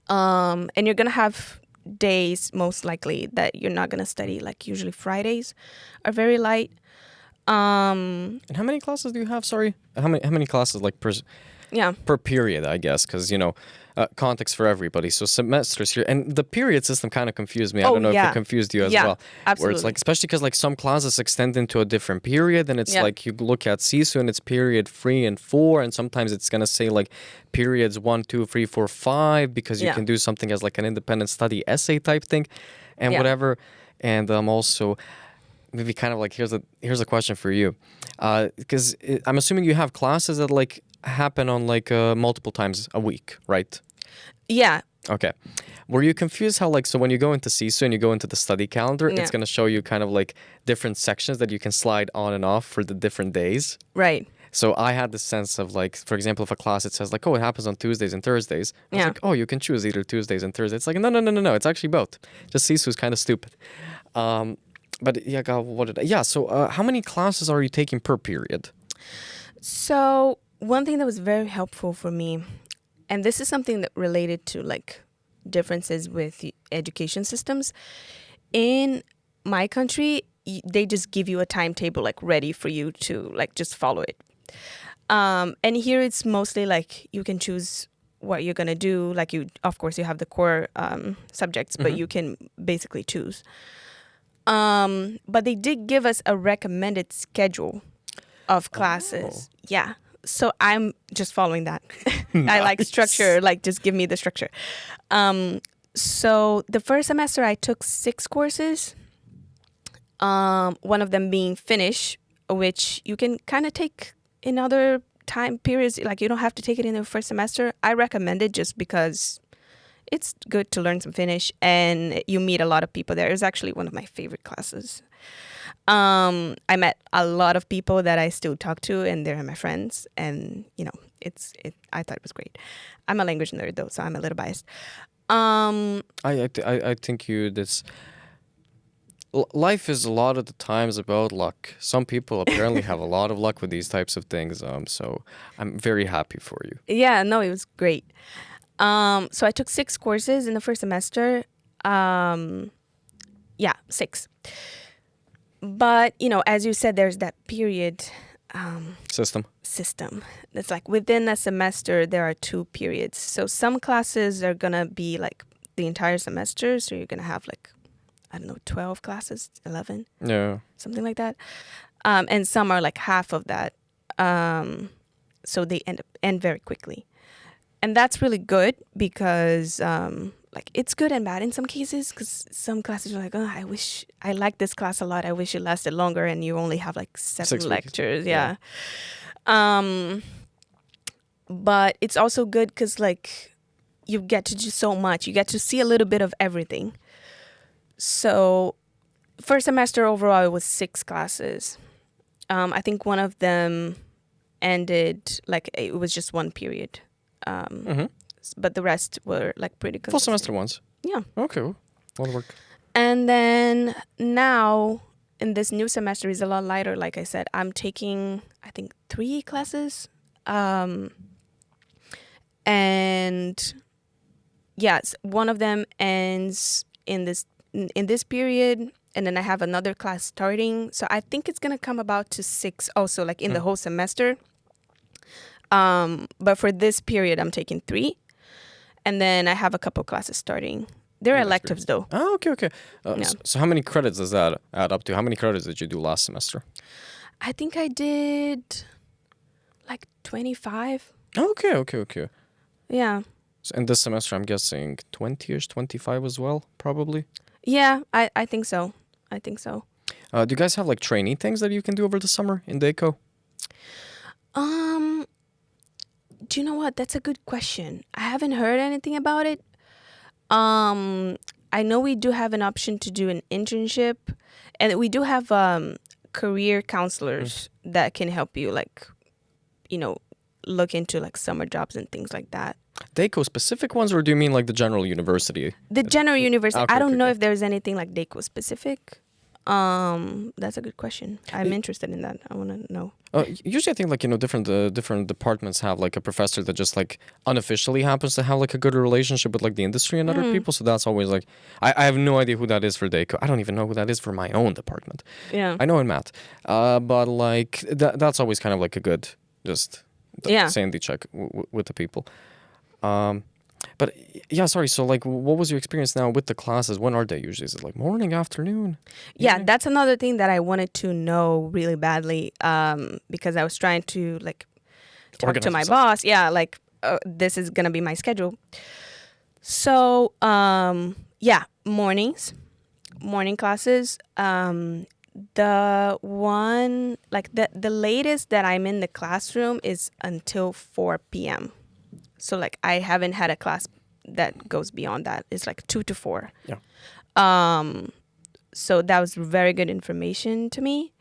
And you're going to have days, most likely, that you're not going to study. Like usually Fridays are very light. And how many classes do you have? Sorry, how many classes like per period? I guess because context for everybody. So semesters here, and the period system kind of confused me. I don't know if it confused you as well. Absolutely. Where it's like, especially because like some classes extend into a different period, and it's like you look at CISU and it's period 3 and 4, and sometimes it's gonna say like periods 1, 2, 3, 4, 5 because you can do something as like an independent study essay type thing, and whatever. And also. Maybe kind of like here's a question for you, because I'm assuming you have classes that like happen on like multiple times a week, right? Yeah. Okay. Were you confused how like so when you go into CISU and you go into the study calendar, it's gonna show you kind of like different sections that you can slide on and off for the different days? Right. So I had the sense of like, for example, if a class it says like, oh, it happens on Tuesdays and Thursdays. I was like, oh, you can choose either Tuesdays and Thursdays. It's like no, it's actually both. Just CISU is kind of stupid. But so how many classes are you taking per period? So one thing that was very helpful for me, and this is something that related to like differences with education systems. In my country, they just give you a timetable like ready for you to like just follow it. And here it's mostly like you can choose what you're gonna do. Like of course, you have the core subjects, but you can basically choose. But they did give us a recommended schedule of classes. Oh. Yeah. So I'm just following that. Nice. I like structure, like just give me the structure. So the first semester I took 6 courses. One of them being Finnish, which you can kind of take in other time periods. Like you don't have to take it in the first semester. I recommend it just because it's good to learn some Finnish and you meet a lot of people there. It was actually one of my favorite classes. I met a lot of people that I still talk to and they're my friends. And, I thought it was great. I'm a language nerd though, so I'm a little biased. I think life is a lot of the times about luck. Some people apparently have a lot of luck with these types of things. So I'm very happy for you. Yeah, no, it was great. So I took 6 courses in the first semester. 6. But, as you said, there's that period system. That's like within a semester, there are 2 periods. So some classes are going to be like the entire semester. So you're going to have like, 12 classes, 11. Yeah. Something like that. And some are like half of that. So they end very quickly. And that's really good because it's good and bad in some cases because some classes are like, oh, I like this class a lot. I wish it lasted longer and you only have like 7 lectures. Yeah. But it's also good because like you get to do so much. You get to see a little bit of everything. So first semester overall, it was 6 classes. I think one of them ended, like it was just 1 period. But the rest were like pretty consistent. Full semester ones? Yeah. Okay, that'll work. And then now in this new semester is a lot lighter. Like I said, I'm taking, I think 3 classes. And yes, one of them ends in this period. And then I have another class starting. So I think it's going to come about to 6 also, like in the whole semester. But for this period, I'm taking 3. And then I have a couple classes starting They're electives though. Oh, okay. Yeah. So how many credits does that add up to? How many credits did you do last semester? I think I did like 25. Okay. Yeah. So, and this semester, I'm guessing 20-ish, 25 as well, probably? Yeah, I think so. Do you guys have like trainee things that you can do over the summer in DEICO? Do you know what? That's a good question. I haven't heard anything about it. I know we do have an option to do an internship, and we do have career counselors that can help you, like, look into like summer jobs and things like that. DEICO specific ones, or do you mean like the general university? The general university. Okay, I don't know okay. if there's anything like DEICO specific. That's a good question. I'm interested in that. I want to know. Usually I think like, different departments have like a professor that just like unofficially happens to have like a good relationship with like the industry and other people. So that's always like, I have no idea who that is for DEICO. I don't even know who that is for my own department. Yeah. I know in math. But like that's always kind of like a good, just sanity check with the people. But yeah, sorry. So like, what was your experience now with the classes? When are they usually? Is it like morning, afternoon? Yeah, evening? that's another thing that I wanted to know really badly, because I was trying to like talk Organize to my yourself. boss. Yeah, like this is gonna be my schedule. So yeah, morning classes. The one like the latest that I'm in the classroom is until 4 p.m. So like I haven't had a class that goes beyond that. It's like 2 to 4. Yeah. So that was very good information to me.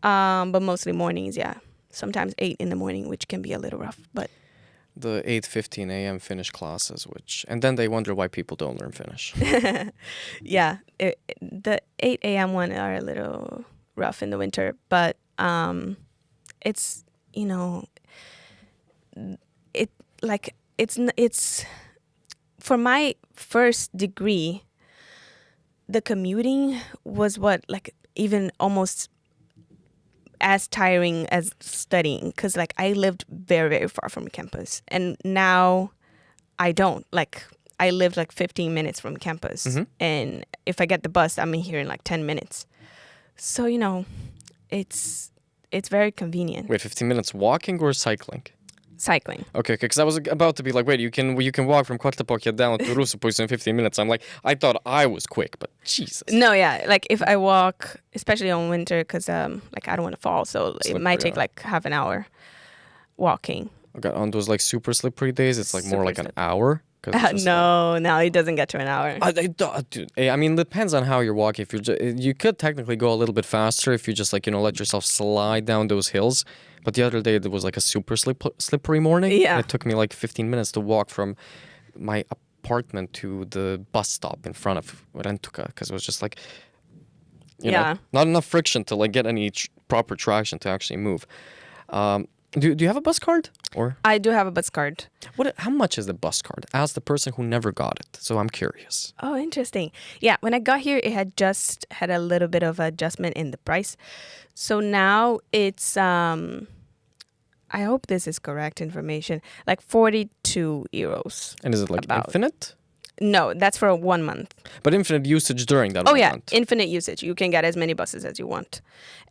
But mostly mornings, yeah. Sometimes 8 in the morning, which can be a little rough. But The 8:15 a.m. Finnish classes, and then they wonder why people don't learn Finnish. yeah, the 8 a.m. one are a little rough in the winter. But it's it's for my first degree, the commuting was even almost as tiring as studying, because like I lived very, very far from campus, and now I don't. Like I lived like 15 minutes from campus, and if I get the bus, I'm in here in like 10 minutes. So it's very convenient. Wait, 15 minutes walking or cycling? Cycling. Okay, because I was about to be like, wait, you can walk from Kortepokja down to Ruusupuisto in 15 minutes. I'm like, I thought I was quick, but Jesus. No, yeah, like if I walk, especially on winter, because like I don't want to fall, so it might take like half an hour walking. Okay, on those like super slippery days, it's like more Super like an hour. No, it doesn't get to an hour. Dude, I mean, it depends on how you're walking. If you could technically go a little bit faster if you just like let yourself slide down those hills. But the other day there was like a super slippery morning. Yeah. And it took me like 15 minutes to walk from my apartment to the bus stop in front of Rentuka, because it was just like, you know, not enough friction to like get any proper traction to actually move. Do you have a bus card? Or I do have a bus card. how much is the bus card? As the person who never got it, so I'm curious. Oh, interesting. Yeah, when I got here, it had just had a little bit of adjustment in the price. So now it's, I hope this is correct information, like 42 euros. And is it like infinite? No, that's for 1 month. But infinite usage during that 1 Oh, yeah, month? infinite usage. You can get as many buses as you want.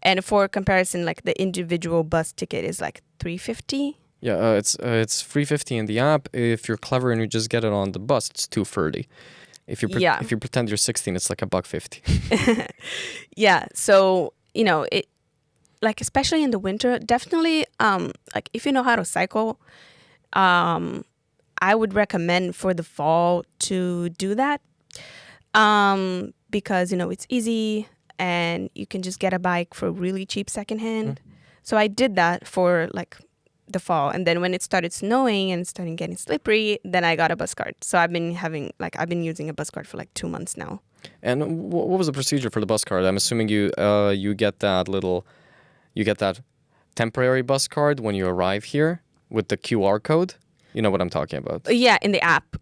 And for comparison, like the individual bus ticket is like 350. Yeah, it's 350 in the app. If you're clever and you just get it on the bus, it's 230. If you pretend you're 16, it's like $1.50. Yeah, so it, like especially in the winter, definitely like if you know how to cycle, I would recommend for the fall to do that, because it's easy and you can just get a bike for really cheap secondhand. So I did that for like the fall, and then when it started snowing and it started getting slippery, then I got a bus card. So I've been using a bus card for like 2 months now. And what was the procedure for the bus card? I'm assuming you get that temporary bus card when you arrive here with the QR code. You know what I'm talking about? Yeah, in the app.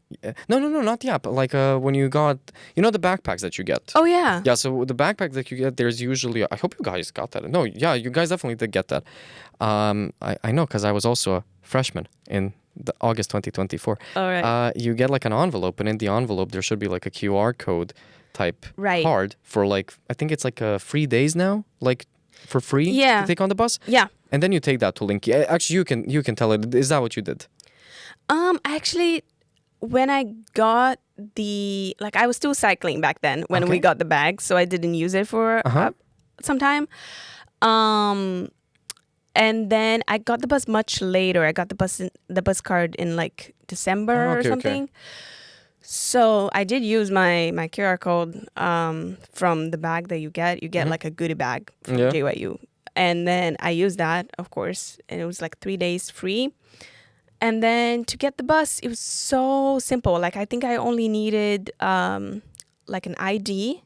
No, not the app. Like when you got, the backpacks that you get. Oh, yeah. Yeah, so the backpack that you get, there's usually, I hope you guys got that. No, yeah, you guys definitely did get that. I know, because I was also a freshman in August 2024. All right. You get like an envelope, and in the envelope there should be like a QR code type Right. card for like, I think it's like 3 days now, like for free Yeah. to take on the bus. Yeah. And then you take that to Linky. Actually, you can tell it. Is that what you did? Actually, when I got I was still cycling back then when we Okay. got the bag, so I didn't use it for some time. And then I got the bus much later. I got the bus card in like December Oh, or okay. something. So I did use my QR code from the bag that you get. You get like a goodie bag from Yeah. JYU. And then I used that, of course, and it was like 3 days free. And then to get the bus, it was so simple. Like I think I only needed like an ID.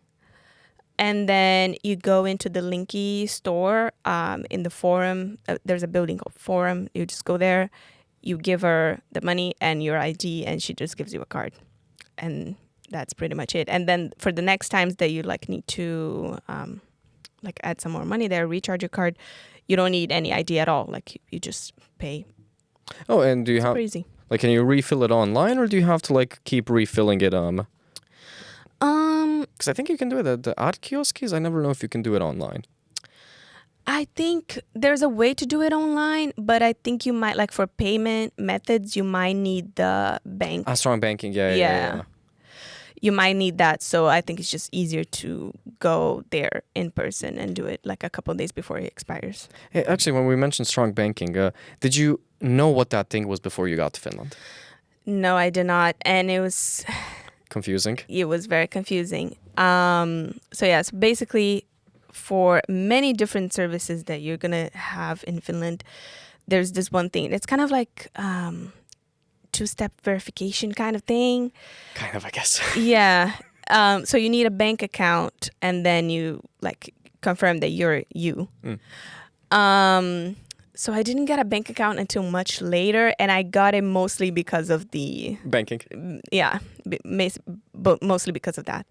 And then you go into the Linky store in the Forum. There's a building called Forum. You just go there, you give her the money and your ID, and she just gives you a card. And that's pretty much it. And then for the next times that you like need to like add some more money there, recharge your card, you don't need any ID at all. Like you just pay. Oh, and do you have Crazy. like, can you refill it online, or do you have to like keep refilling it? Because I think you can do it at the art kiosks. I never know if you can do it online. I think there's a way to do it online, but I think you might, like for payment methods, you might need the bank. Strong banking, yeah. You might need that. So I think it's just easier to go there in person and do it like a couple of days before it expires. Hey, actually, when we mentioned strong banking, did you know what that thing was before you got to Finland? No, I did not. And it was Confusing. very confusing. So basically for many different services that you're going to have in Finland, there's this one thing. It's kind of like two-step verification kind of thing. Kind of, I guess. Yeah. So you need a bank account and then you like confirm that you're you. So I didn't get a bank account until much later, and I got it mostly because of the Banking. but mostly because of that.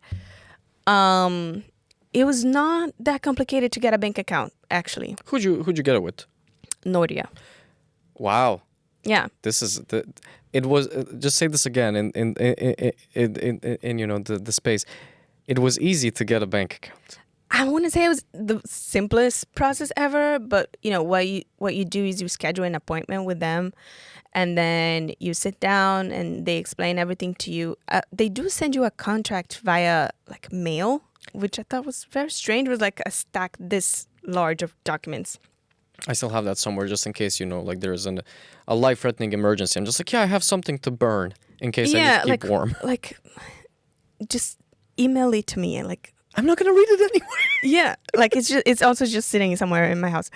It was not that complicated to get a bank account, actually. Who'd you get it with? Nordia. Wow. Yeah. This is it was just say this again in you know the space. It was easy to get a bank account. I wouldn't say it was the simplest process ever, but you know what you do is you schedule an appointment with them, and then you sit down and they explain everything to you. They do send you a contract via like mail, which I thought was very strange. It was like a stack this large of documents. I still have that somewhere just in case, you know, like there's a life-threatening emergency. I'm just like, yeah, I have something to burn in case I need to keep warm. Like, just email it to me. Like, I'm not gonna read it anyway. yeah, like it's also just sitting somewhere in my house.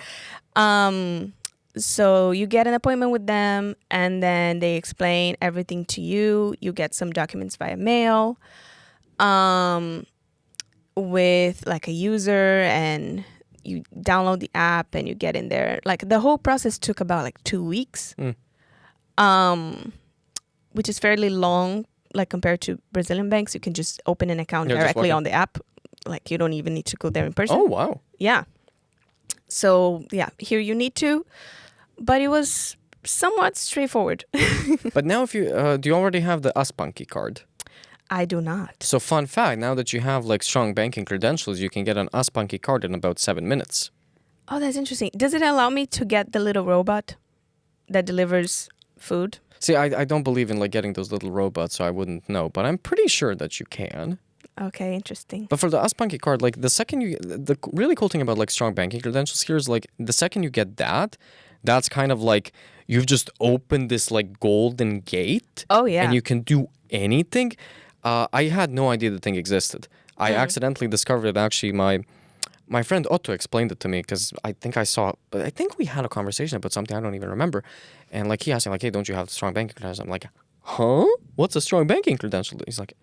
So you get an appointment with them, and then they explain everything to you. You get some documents via mail, with like a user, and you download the app and you get in there. Like the whole process took about like 2 weeks, which is fairly long. Like compared to Brazilian banks, you can just open an account directly on the app. Like you don't even need to go there in person. Oh, wow. Yeah. So yeah, here you need to, but it was somewhat straightforward. But now if you, do you already have the Aspanki card? I do not. So fun fact, now that you have like strong banking credentials, you can get an Aspanki card in about 7 minutes. Oh, that's interesting. Does it allow me to get the little robot that delivers food? See, I don't believe in like getting those little robots, so I wouldn't know, but I'm pretty sure that you can. Okay, interesting. But for the Aspanki card, like the second the really cool thing about like strong banking credentials here is like the second you get that, that's kind of like you've just opened this like golden gate. Oh yeah. And you can do anything. I had no idea the thing existed. I accidentally discovered it. Actually, my friend Otto explained it to me because I think we had a conversation about something I don't even remember. And like he asked me like, hey, don't you have the strong banking credentials? I'm like, huh? What's a strong banking credential? He's like,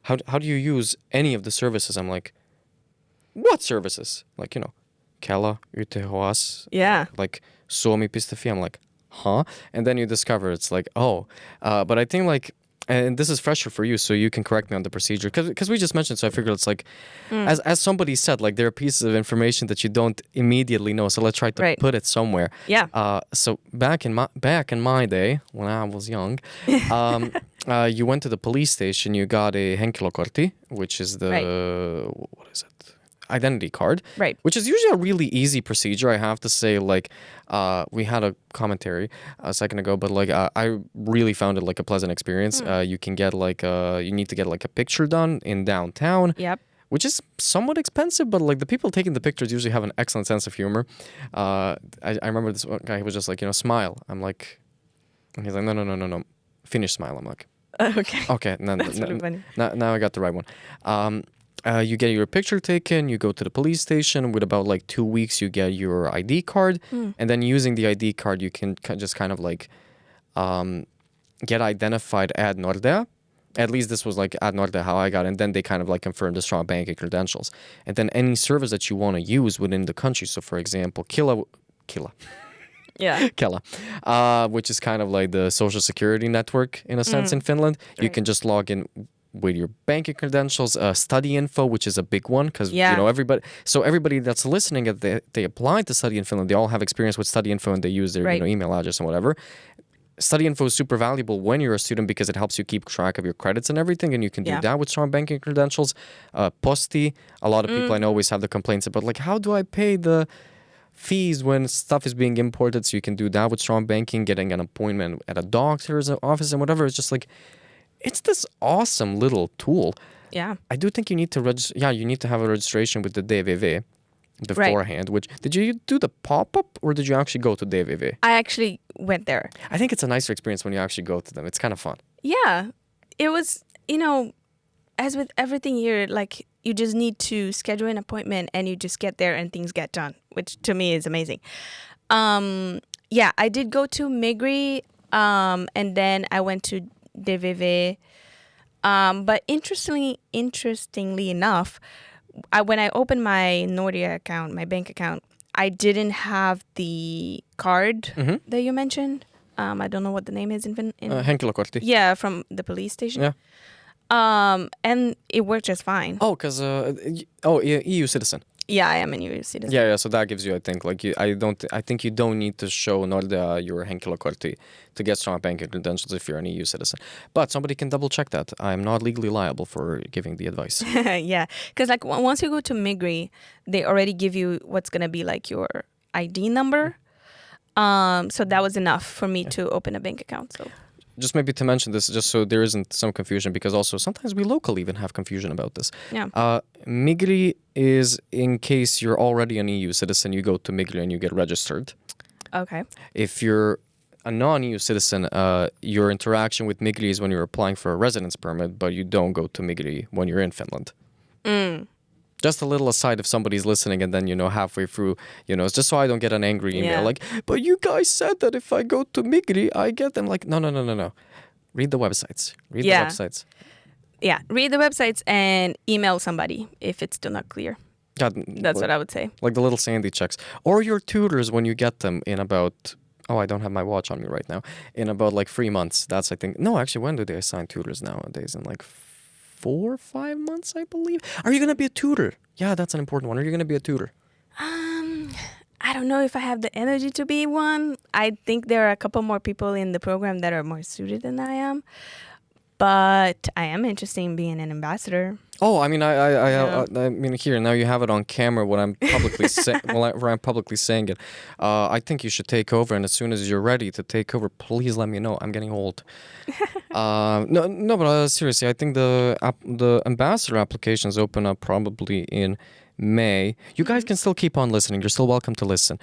how do you use any of the services? I'm like, what services? Like, you know, Kela, YTHS, Yeah. like Suomi.fi. I'm like, huh? And then you discover it's like, oh. But I think like and this is fresher for you, so you can correct me on the procedure because we just mentioned. So I figured it's like, as somebody said, like there are pieces of information that you don't immediately know. So let's try to Right. put it somewhere. Yeah. So back in my day when I was young, you went to the police station. You got a henkilökortti, which is the what is it? Identity card, Right. which is usually a really easy procedure. I have to say, like, we had a commentary a second ago, but like I really found it like a pleasant experience. You can get like you need to get like a picture done in downtown. Yep. Which is somewhat expensive, but like the people taking the pictures usually have an excellent sense of humor. I remember this one guy, he was just like, smile. I'm like, and he's like, no, Finnish smile. I'm like, okay, That's really funny. now I got the right one. You get your picture taken, you go to the police station. With about like 2 weeks, you get your ID card. And then using the ID card, you can just kind of like get identified at Nordea. At least this was like at Nordea how I got it. And then they kind of like confirm the strong banking credentials. And then any service that you want to use within the country. So for example, Kela, Yeah. Kela, which is kind of like the social security network in a sense in Finland. You can just log in with your banking credentials, study info, which is a big one because everybody that's listening, if they apply to study in Finland, they all have experience with study info and they use their email address and whatever. Study info is super valuable when you're a student because it helps you keep track of your credits and everything, and you can do that with strong banking credentials. Posti, a lot of people I know always have the complaints about like, how do I pay the fees when stuff is being imported? So you can do that with strong banking, getting an appointment at a doctor's office and whatever. It's just like, it's this awesome little tool. Yeah. I do think you need to register. Yeah, you need to have a registration with the DVV beforehand. Which did you do the pop-up or did you actually go to DVV? I actually went there. I think it's a nicer experience when you actually go to them. It's kind of fun. Yeah. It was, as with everything here, like you just need to schedule an appointment and you just get there and things get done, which to me is amazing. I did go to Migri and then I went to DVV. But interestingly enough, when I opened my Nordea account, my bank account, I didn't have the card that you mentioned. I don't know what the name is in Henkilökortti. Yeah, from the police station. Yeah. And it worked just fine. Oh, because EU citizen. Yeah, I am a EU citizen. Yeah. So that gives you, I think, like I think you don't need to show Nordea your henkilökortti to get strong banking credentials if you're an EU citizen. But somebody can double check that. I'm not legally liable for giving the advice. Yeah, because like once you go to Migri, they already give you what's gonna be like your ID number. So that was enough for me to open a bank account. So. Just maybe to mention this, just so there isn't some confusion, because also sometimes we locally even have confusion about this. Yeah. Migri is in case you're already an EU citizen, you go to Migri and you get registered. Okay. If you're a non-EU citizen, your interaction with Migri is when you're applying for a residence permit, but you don't go to Migri when you're in Finland. Just a little aside if somebody's listening and then, halfway through, it's just so I don't get an angry email like, but you guys said that if I go to Migri, I get them. Like, no. Read the websites. Read the websites. Yeah, read the websites and email somebody if it's still not clear. That's what I would say. Like the little sandy checks. Or your tutors when you get them in about... Oh, I don't have my watch on me right now. In about like 3 months. That's, I think... No, actually, when do they assign tutors nowadays? In like 4 or 5 months, I believe. Are you going to be a tutor? Yeah, that's an important one. Are you going to be a tutor? I don't know if I have the energy to be one. I think there are a couple more people in the program that are more suited than I am. But I am interested in being an ambassador. Oh, I mean, I mean, here now you have it on camera. What I'm publicly where I'm publicly saying it. I think you should take over, and as soon as you're ready to take over, please let me know. I'm getting old. No, but seriously, I think the ambassador applications open up probably in May. You guys can still keep on listening. You're still welcome to listen.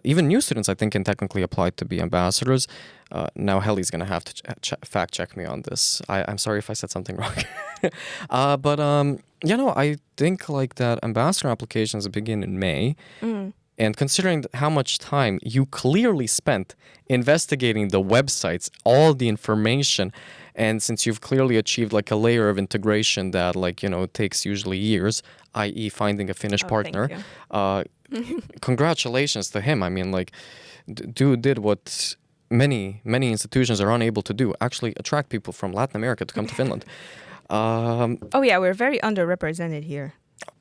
Even new students, I think, can technically apply to be ambassadors. Now Helly's going to have to fact check me on this. I'm sorry if I said something wrong. But I think like that ambassador applications begin in May. And considering how much time you clearly spent investigating the websites, all the information, and since you've clearly achieved like a layer of integration that takes usually years, i.e. finding a Finnish partner, thank you. Congratulations to him. I mean, like, dude did what many institutions are unable to do, actually attract people from Latin America to come to Finland. Oh yeah, we're very underrepresented here.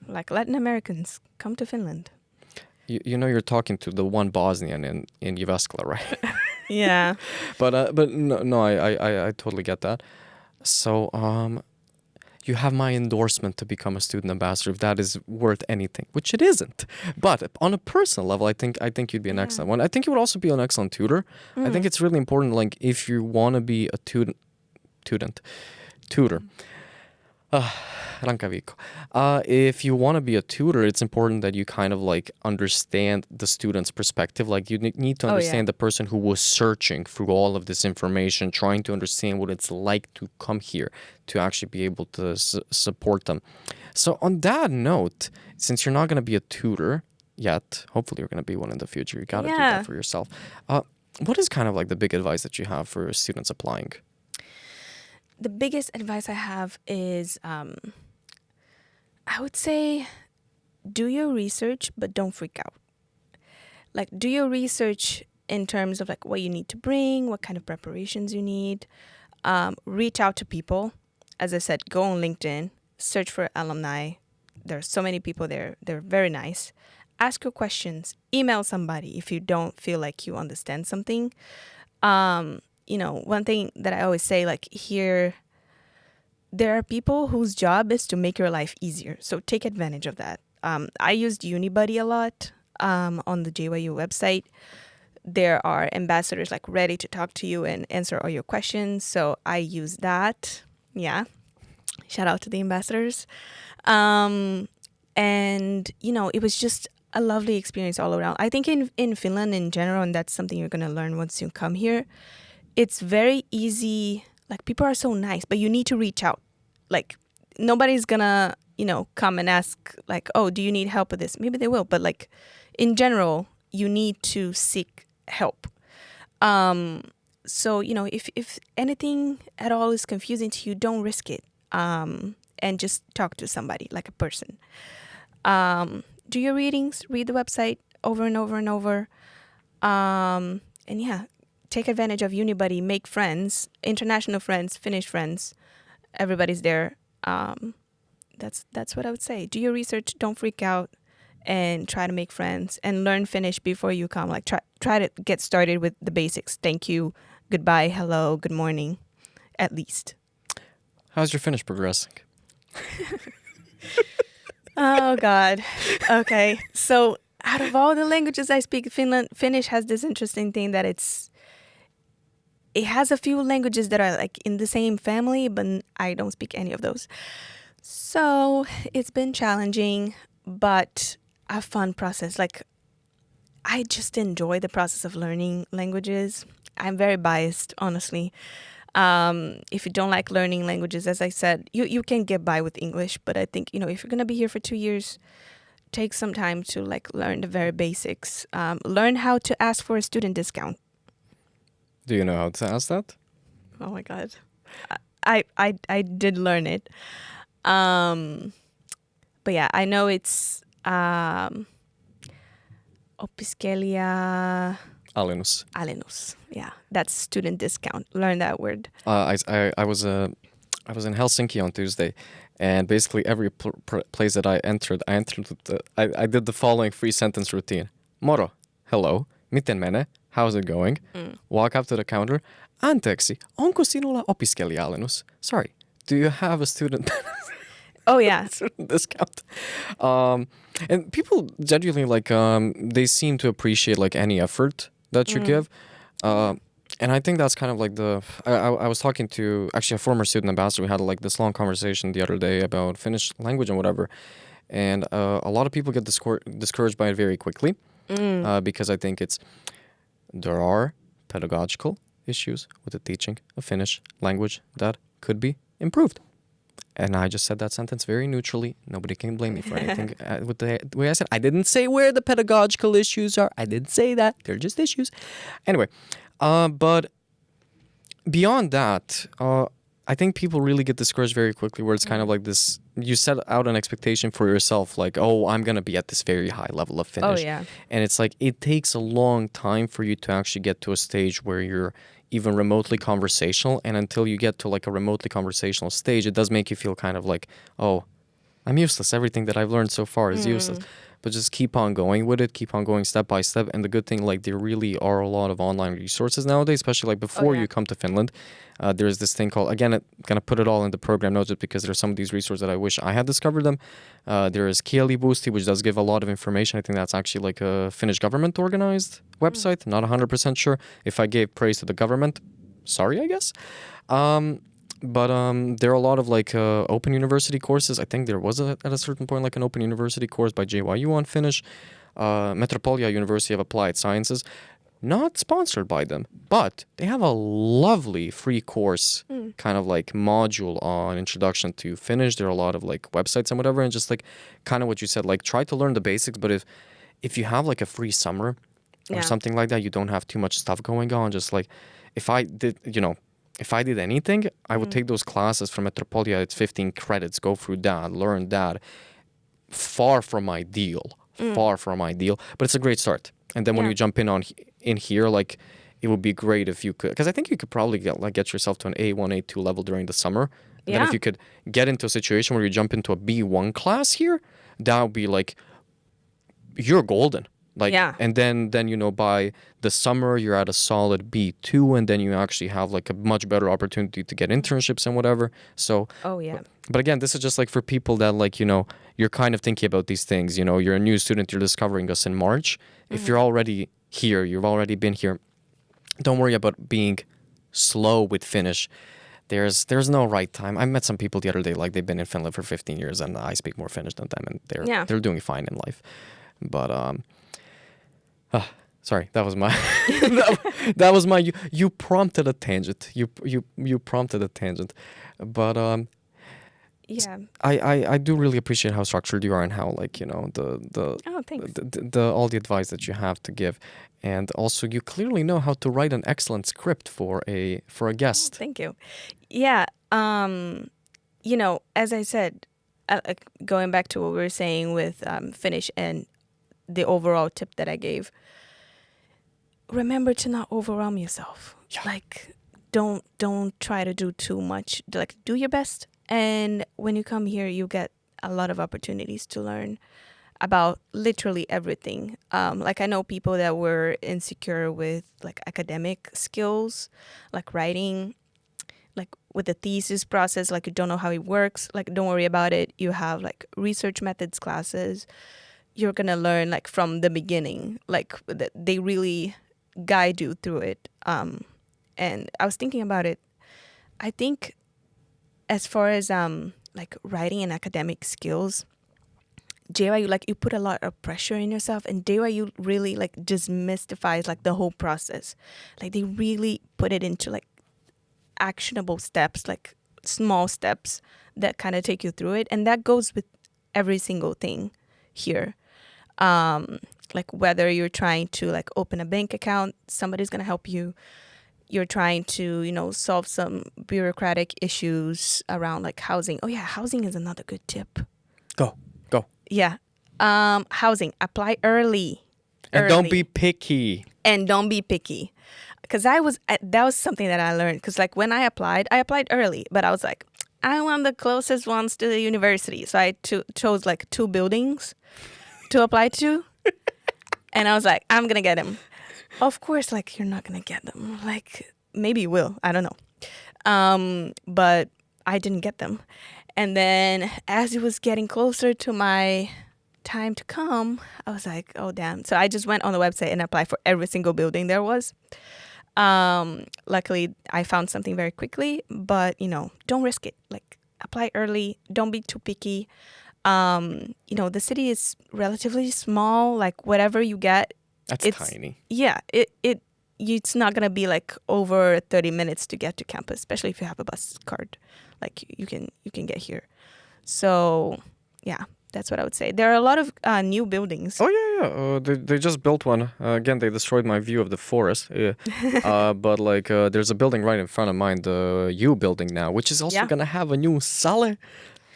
Like Latin Americans come to Finland. You know, you're talking to the one Bosnian in Jyväskylä, right? Yeah. But no, I totally get that. So you have my endorsement to become a student ambassador if that is worth anything, which it isn't. But on a personal level, I think you'd be an excellent one. I think you would also be an excellent tutor. I think it's really important, like if you want to be a tutor. Rankka viikko. If you want to be a tutor, it's important that you kind of like understand the student's perspective. Like you need to understand the person who was searching through all of this information, trying to understand what it's like to come here, to actually be able to support them. So on that note, since you're not going to be a tutor yet, hopefully you're going to be one in the future. You got to do that for yourself. What is kind of like the big advice that you have for students applying? The biggest advice I have is, I would say, do your research, but don't freak out. Like, do your research in terms of like what you need to bring, what kind of preparations you need. Reach out to people. As I said, go on LinkedIn, search for alumni. There are so many people there. They're very nice. Ask your questions. Email somebody if you don't feel like you understand something. You know, one thing that I always say, like here, there are people whose job is to make your life easier. So take advantage of that. I used Unibuddy a lot on the JYU website. There are ambassadors like ready to talk to you and answer all your questions. So I use that. Yeah. Shout out to the ambassadors. And, you know, it was just a lovely experience all around. I think in Finland in general, and that's something you're going to learn once you come here, it's very easy. Like, people are so nice, but you need to reach out. Like, nobody's gonna, you know, come and ask, like, oh, do you need help with this? Maybe they will, but, like, in general, you need to seek help. So, you know, if anything at all is confusing to you, don't risk it. And just talk to somebody, like a person. Do your readings, read the website over and over and over. And yeah, take advantage of Unibuddy, make friends, international friends, Finnish friends. Everybody's there. That's what I would say. Do your research, don't freak out, and try to make friends and learn Finnish before you come. Like try to get started with the basics. Thank you, goodbye, hello, good morning, at least. How's your Finnish progressing? Oh God. Okay. So out of all the languages I speak, Finnish has this interesting thing that it has a few languages that are like in the same family, but I don't speak any of those. So it's been challenging, but a fun process. Like, I just enjoy the process of learning languages. I'm very biased, honestly. If you don't like learning languages, as I said, you can get by with English, but I think, you know, if you're going to be here for 2 years, take some time to like learn the very basics. Learn how to ask for a student discount. Do you know how to ask that? Oh my God. I did learn it. But yeah, I know it's opiskelija alennus. Yeah, that's student discount. Learn that word. I was in Helsinki on Tuesday, and basically every place that I entered I did the following 3-sentence routine. Moro, hello, miten mene? How's it going? Walk up to the counter. Anteeksi, onko sinulla opiskelija-alennus? Sorry, do you have a student? Oh yeah, student discount. And people genuinely like they seem to appreciate like any effort that you give. And I think that's kind of like I was talking to actually a former student ambassador. We had like this long conversation the other day about Finnish language and whatever. And a lot of people get discouraged by it very quickly because I think there are pedagogical issues with the teaching of Finnish language that could be improved. And I just said that sentence very neutrally. Nobody can blame me for anything. With the way I said, I didn't say where the pedagogical issues are. I didn't say that. They're just issues. Anyway, but beyond that, I think people really get discouraged very quickly where it's kind of like this, you set out an expectation for yourself, like, oh, I'm going to be at this very high level of Finnish. Oh, yeah. And it's like, it takes a long time for you to actually get to a stage where you're even remotely conversational. And until you get to like a remotely conversational stage, it does make you feel kind of like, oh, I'm useless. Everything that I've learned so far is useless. But just keep on going with it, keep on going step by step. And the good thing, like, there really are a lot of online resources nowadays, especially like before you come to Finland. There's this thing called, again, I'm going to put it all in the program notes just because there's some of these resources that I wish I had discovered them. There is Kielibuusti, which does give a lot of information. I think that's actually like a Finnish government organized website. Not 100% sure. If I gave praise to the government, sorry, I guess. But there are a lot of like open university courses. I think there was at a certain point like an open university course by JYU on Finnish. Metropolia University of Applied Sciences, not sponsored by them, but they have a lovely free course kind of like module on introduction to Finnish. There are a lot of like websites and whatever, and just like kind of what you said, like try to learn the basics. But if you have like a free summer or something like that, you don't have too much stuff going on. Just like if I did anything, I would take those classes from Metropolia. It's 15 credits. Go through that, learn that. Far from ideal, but it's a great start. And then when you jump in here, like it would be great if you could, because I think you could probably get yourself to an A1, A2 level during the summer. And then if you could get into a situation where you jump into a B1 class here, that would be like, you're golden. Like, and then by the summer you're at a solid B2, and then you actually have like a much better opportunity to get internships and whatever. So but again, this is just like for people that like, you're kind of thinking about these things, you're a new student, you're discovering us in March. If you're already here, you've already been here, don't worry about being slow with Finnish. There's no right time. I met some people the other day, like they've been in Finland for 15 years and I speak more Finnish than them, and they're doing fine in life. But sorry, that was my that was my you prompted a tangent. You prompted a tangent. But I do really appreciate how structured you are and how like, the all the advice that you have to give. And also you clearly know how to write an excellent script for a guest. Thank you. Yeah, as I said, going back to what we were saying with Finnish and the overall tip that I gave, remember to not overwhelm yourself. Like don't try to do too much. Like do your best, and when you come here you get a lot of opportunities to learn about literally everything. Like I know people that were insecure with like academic skills, like writing, like with the thesis process, like you don't know how it works. Like don't worry about it. You have like research methods classes. You're gonna learn like from the beginning. Like they really guide you through it. And I was thinking about it. I think as far as like writing and academic skills, JYU, like you put a lot of pressure in yourself, and JYU really like just mystifies like the whole process. Like they really put it into like actionable steps, like small steps that kind of take you through it, and that goes with every single thing here. Like whether you're trying to like open a bank account, somebody's gonna help you. You're trying to, solve some bureaucratic issues around like housing. Oh yeah, housing is another good tip. Go. Yeah. Housing. Apply early. And don't be picky. Because that was something that I learned. Because like when I applied early, but I was like, I want the closest ones to the university. So I chose like 2 buildings to apply to. And I was like, I'm going to get them. Of course, like you're not going to get them. Like maybe you will. I don't know. But I didn't get them. And then as it was getting closer to my time to come, I was like, oh, damn. So I just went on the website and applied for every single building there was. Luckily, I found something very quickly, but, don't risk it. Like apply early. Don't be too picky. The city is relatively small. Like whatever you get. It's tiny. Yeah. It's not going to be like over 30 minutes to get to campus, especially if you have a bus card. Like you can get here. So yeah, That's what I would say. There are a lot of new buildings. Oh yeah. They just built one. Again, they destroyed my view of the forest. But like, there's a building right in front of mine, the U building now, which is also gonna have a new sale,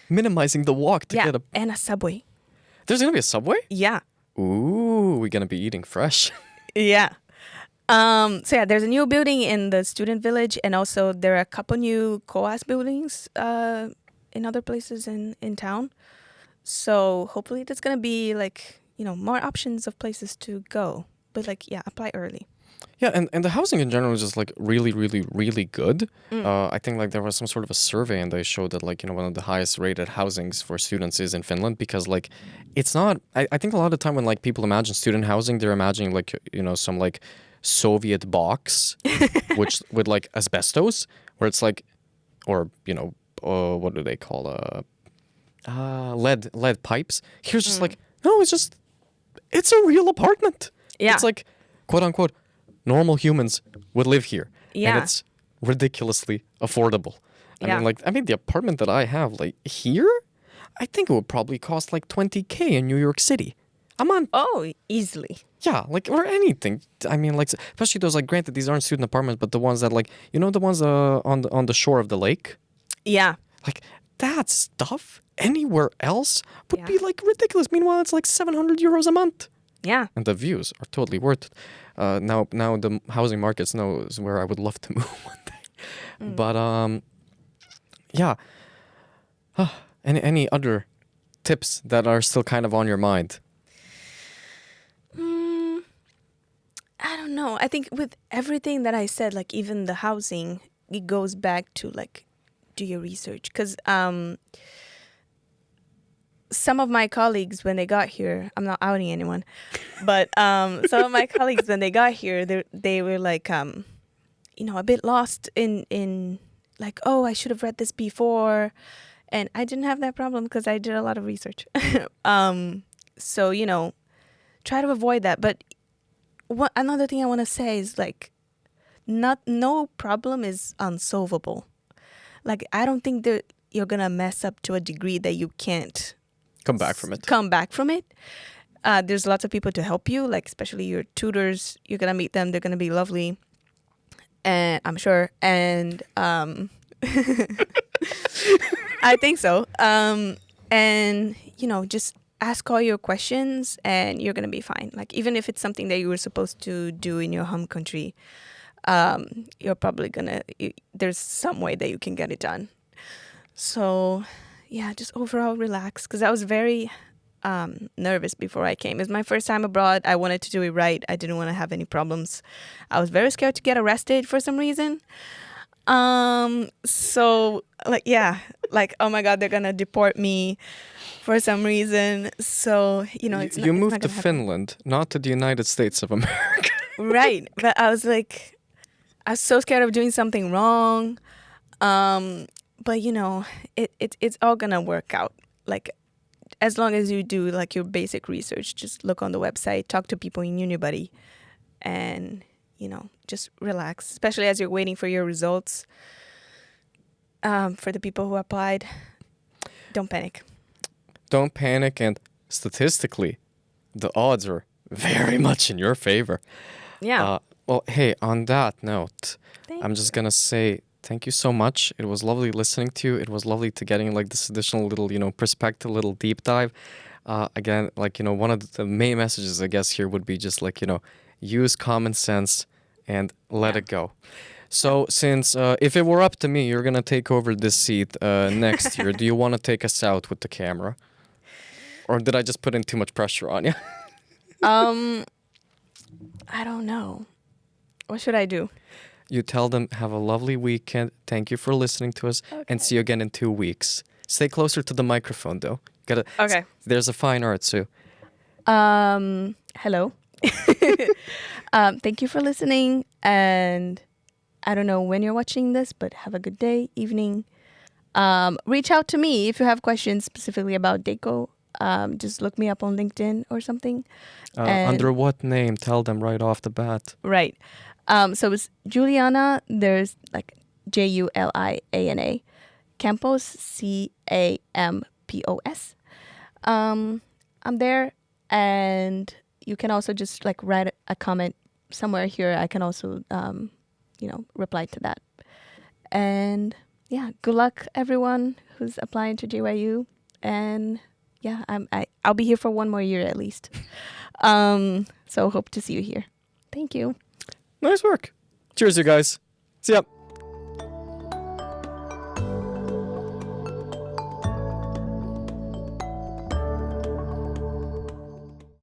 minimizing the walk to get a. And a subway. There's gonna be a subway. Yeah. Ooh, we're gonna be eating fresh. Yeah. So yeah, there's a new building in the student village, and also there are a couple new COAS buildings in other places in town. So hopefully that's gonna be like, more options of places to go. But like, apply early. Yeah, and the housing in general is just like really, really, really good. I think like there was some sort of a survey and they showed that like, one of the highest rated housings for students is in Finland, because like it's not, I think a lot of the time when like people imagine student housing, they're imagining like, some like Soviet box, which with like asbestos, where it's like, or, what do they call lead pipes. Here's just like, no, it's a real apartment. Yeah. It's like, quote unquote, normal humans would live here. Yeah. And it's ridiculously affordable. I mean, the apartment that I have, like, here, I think it would probably cost like 20K in New York City a month. Oh, easily. Yeah, like, or anything. I mean, like, especially those, like, granted, these aren't student apartments, but the ones that, like, the ones on the shore of the lake? Yeah. Like, that stuff anywhere else would be, like, ridiculous. Meanwhile, it's like 700 euros a month. Yeah. And the views are totally worth it. Now the housing markets is where I would love to move one day. But yeah. Any other tips that are still kind of on your mind? I don't know. I think with everything that I said, like even the housing, it goes back to like do your research, because some of my colleagues, when they got here, I'm not outing anyone, but some of my colleagues, when they got here, they were like, a bit lost in like, oh, I should have read this before. And I didn't have that problem because I did a lot of research. So, try to avoid that. But another thing I want to say is like, no problem is unsolvable. Like, I don't think that you're going to mess up to a degree that you can't come back from it. There's lots of people to help you, like especially your tutors. You're gonna meet them; they're gonna be lovely, and I'm sure. And I think so. And just ask all your questions, and you're gonna be fine. Like even if it's something that you were supposed to do in your home country, you're probably there's some way that you can get it done. So. Yeah, just overall relax, because I was very nervous before I came. It was my first time abroad. I wanted to do it right. I didn't want to have any problems. I was very scared to get arrested for some reason. So like oh my God, they're gonna deport me for some reason. So it's not. You moved to Finland, not to the United States of America. Right, but I was so scared of doing something wrong. But it's all gonna work out. Like, as long as you do like your basic research, just look on the website, talk to people in Unibuddy, and just relax. Especially as you're waiting for your results. For the people who applied, don't panic. Don't panic, and statistically, the odds are very much in your favor. Yeah. Well, hey, on that note, I'm just gonna say. Thank you so much. It was lovely listening to you. It was lovely to getting like this additional little, perspective, little deep dive. Again, like, one of the main messages, I guess, here would be just like, use common sense and let it go. So since if it were up to me, you're going to take over this seat next year. Do you want to take us out with the camera? Or did I just put in too much pressure on you? I don't know. What should I do? You tell them, have a lovely weekend. Thank you for listening to us. Okay. And see you again in 2 weeks. Stay closer to the microphone, though. Okay. There's a fine art, Sue. Hello. Thank you for listening. And I don't know when you're watching this, but have a good day, evening. Reach out to me if you have questions specifically about DEICO. Just look me up on LinkedIn or something. Under what name? Tell them right off the bat. Right. So it's Juliana, there's like Juliana, Campos, Campos. I'm there, and you can also just like write a comment somewhere here. I can also, reply to that. And yeah, good luck everyone who's applying to JYU. And yeah, I'll be here for one more year at least. So hope to see you here. Thank you. Nice work. Cheers, you guys. See ya.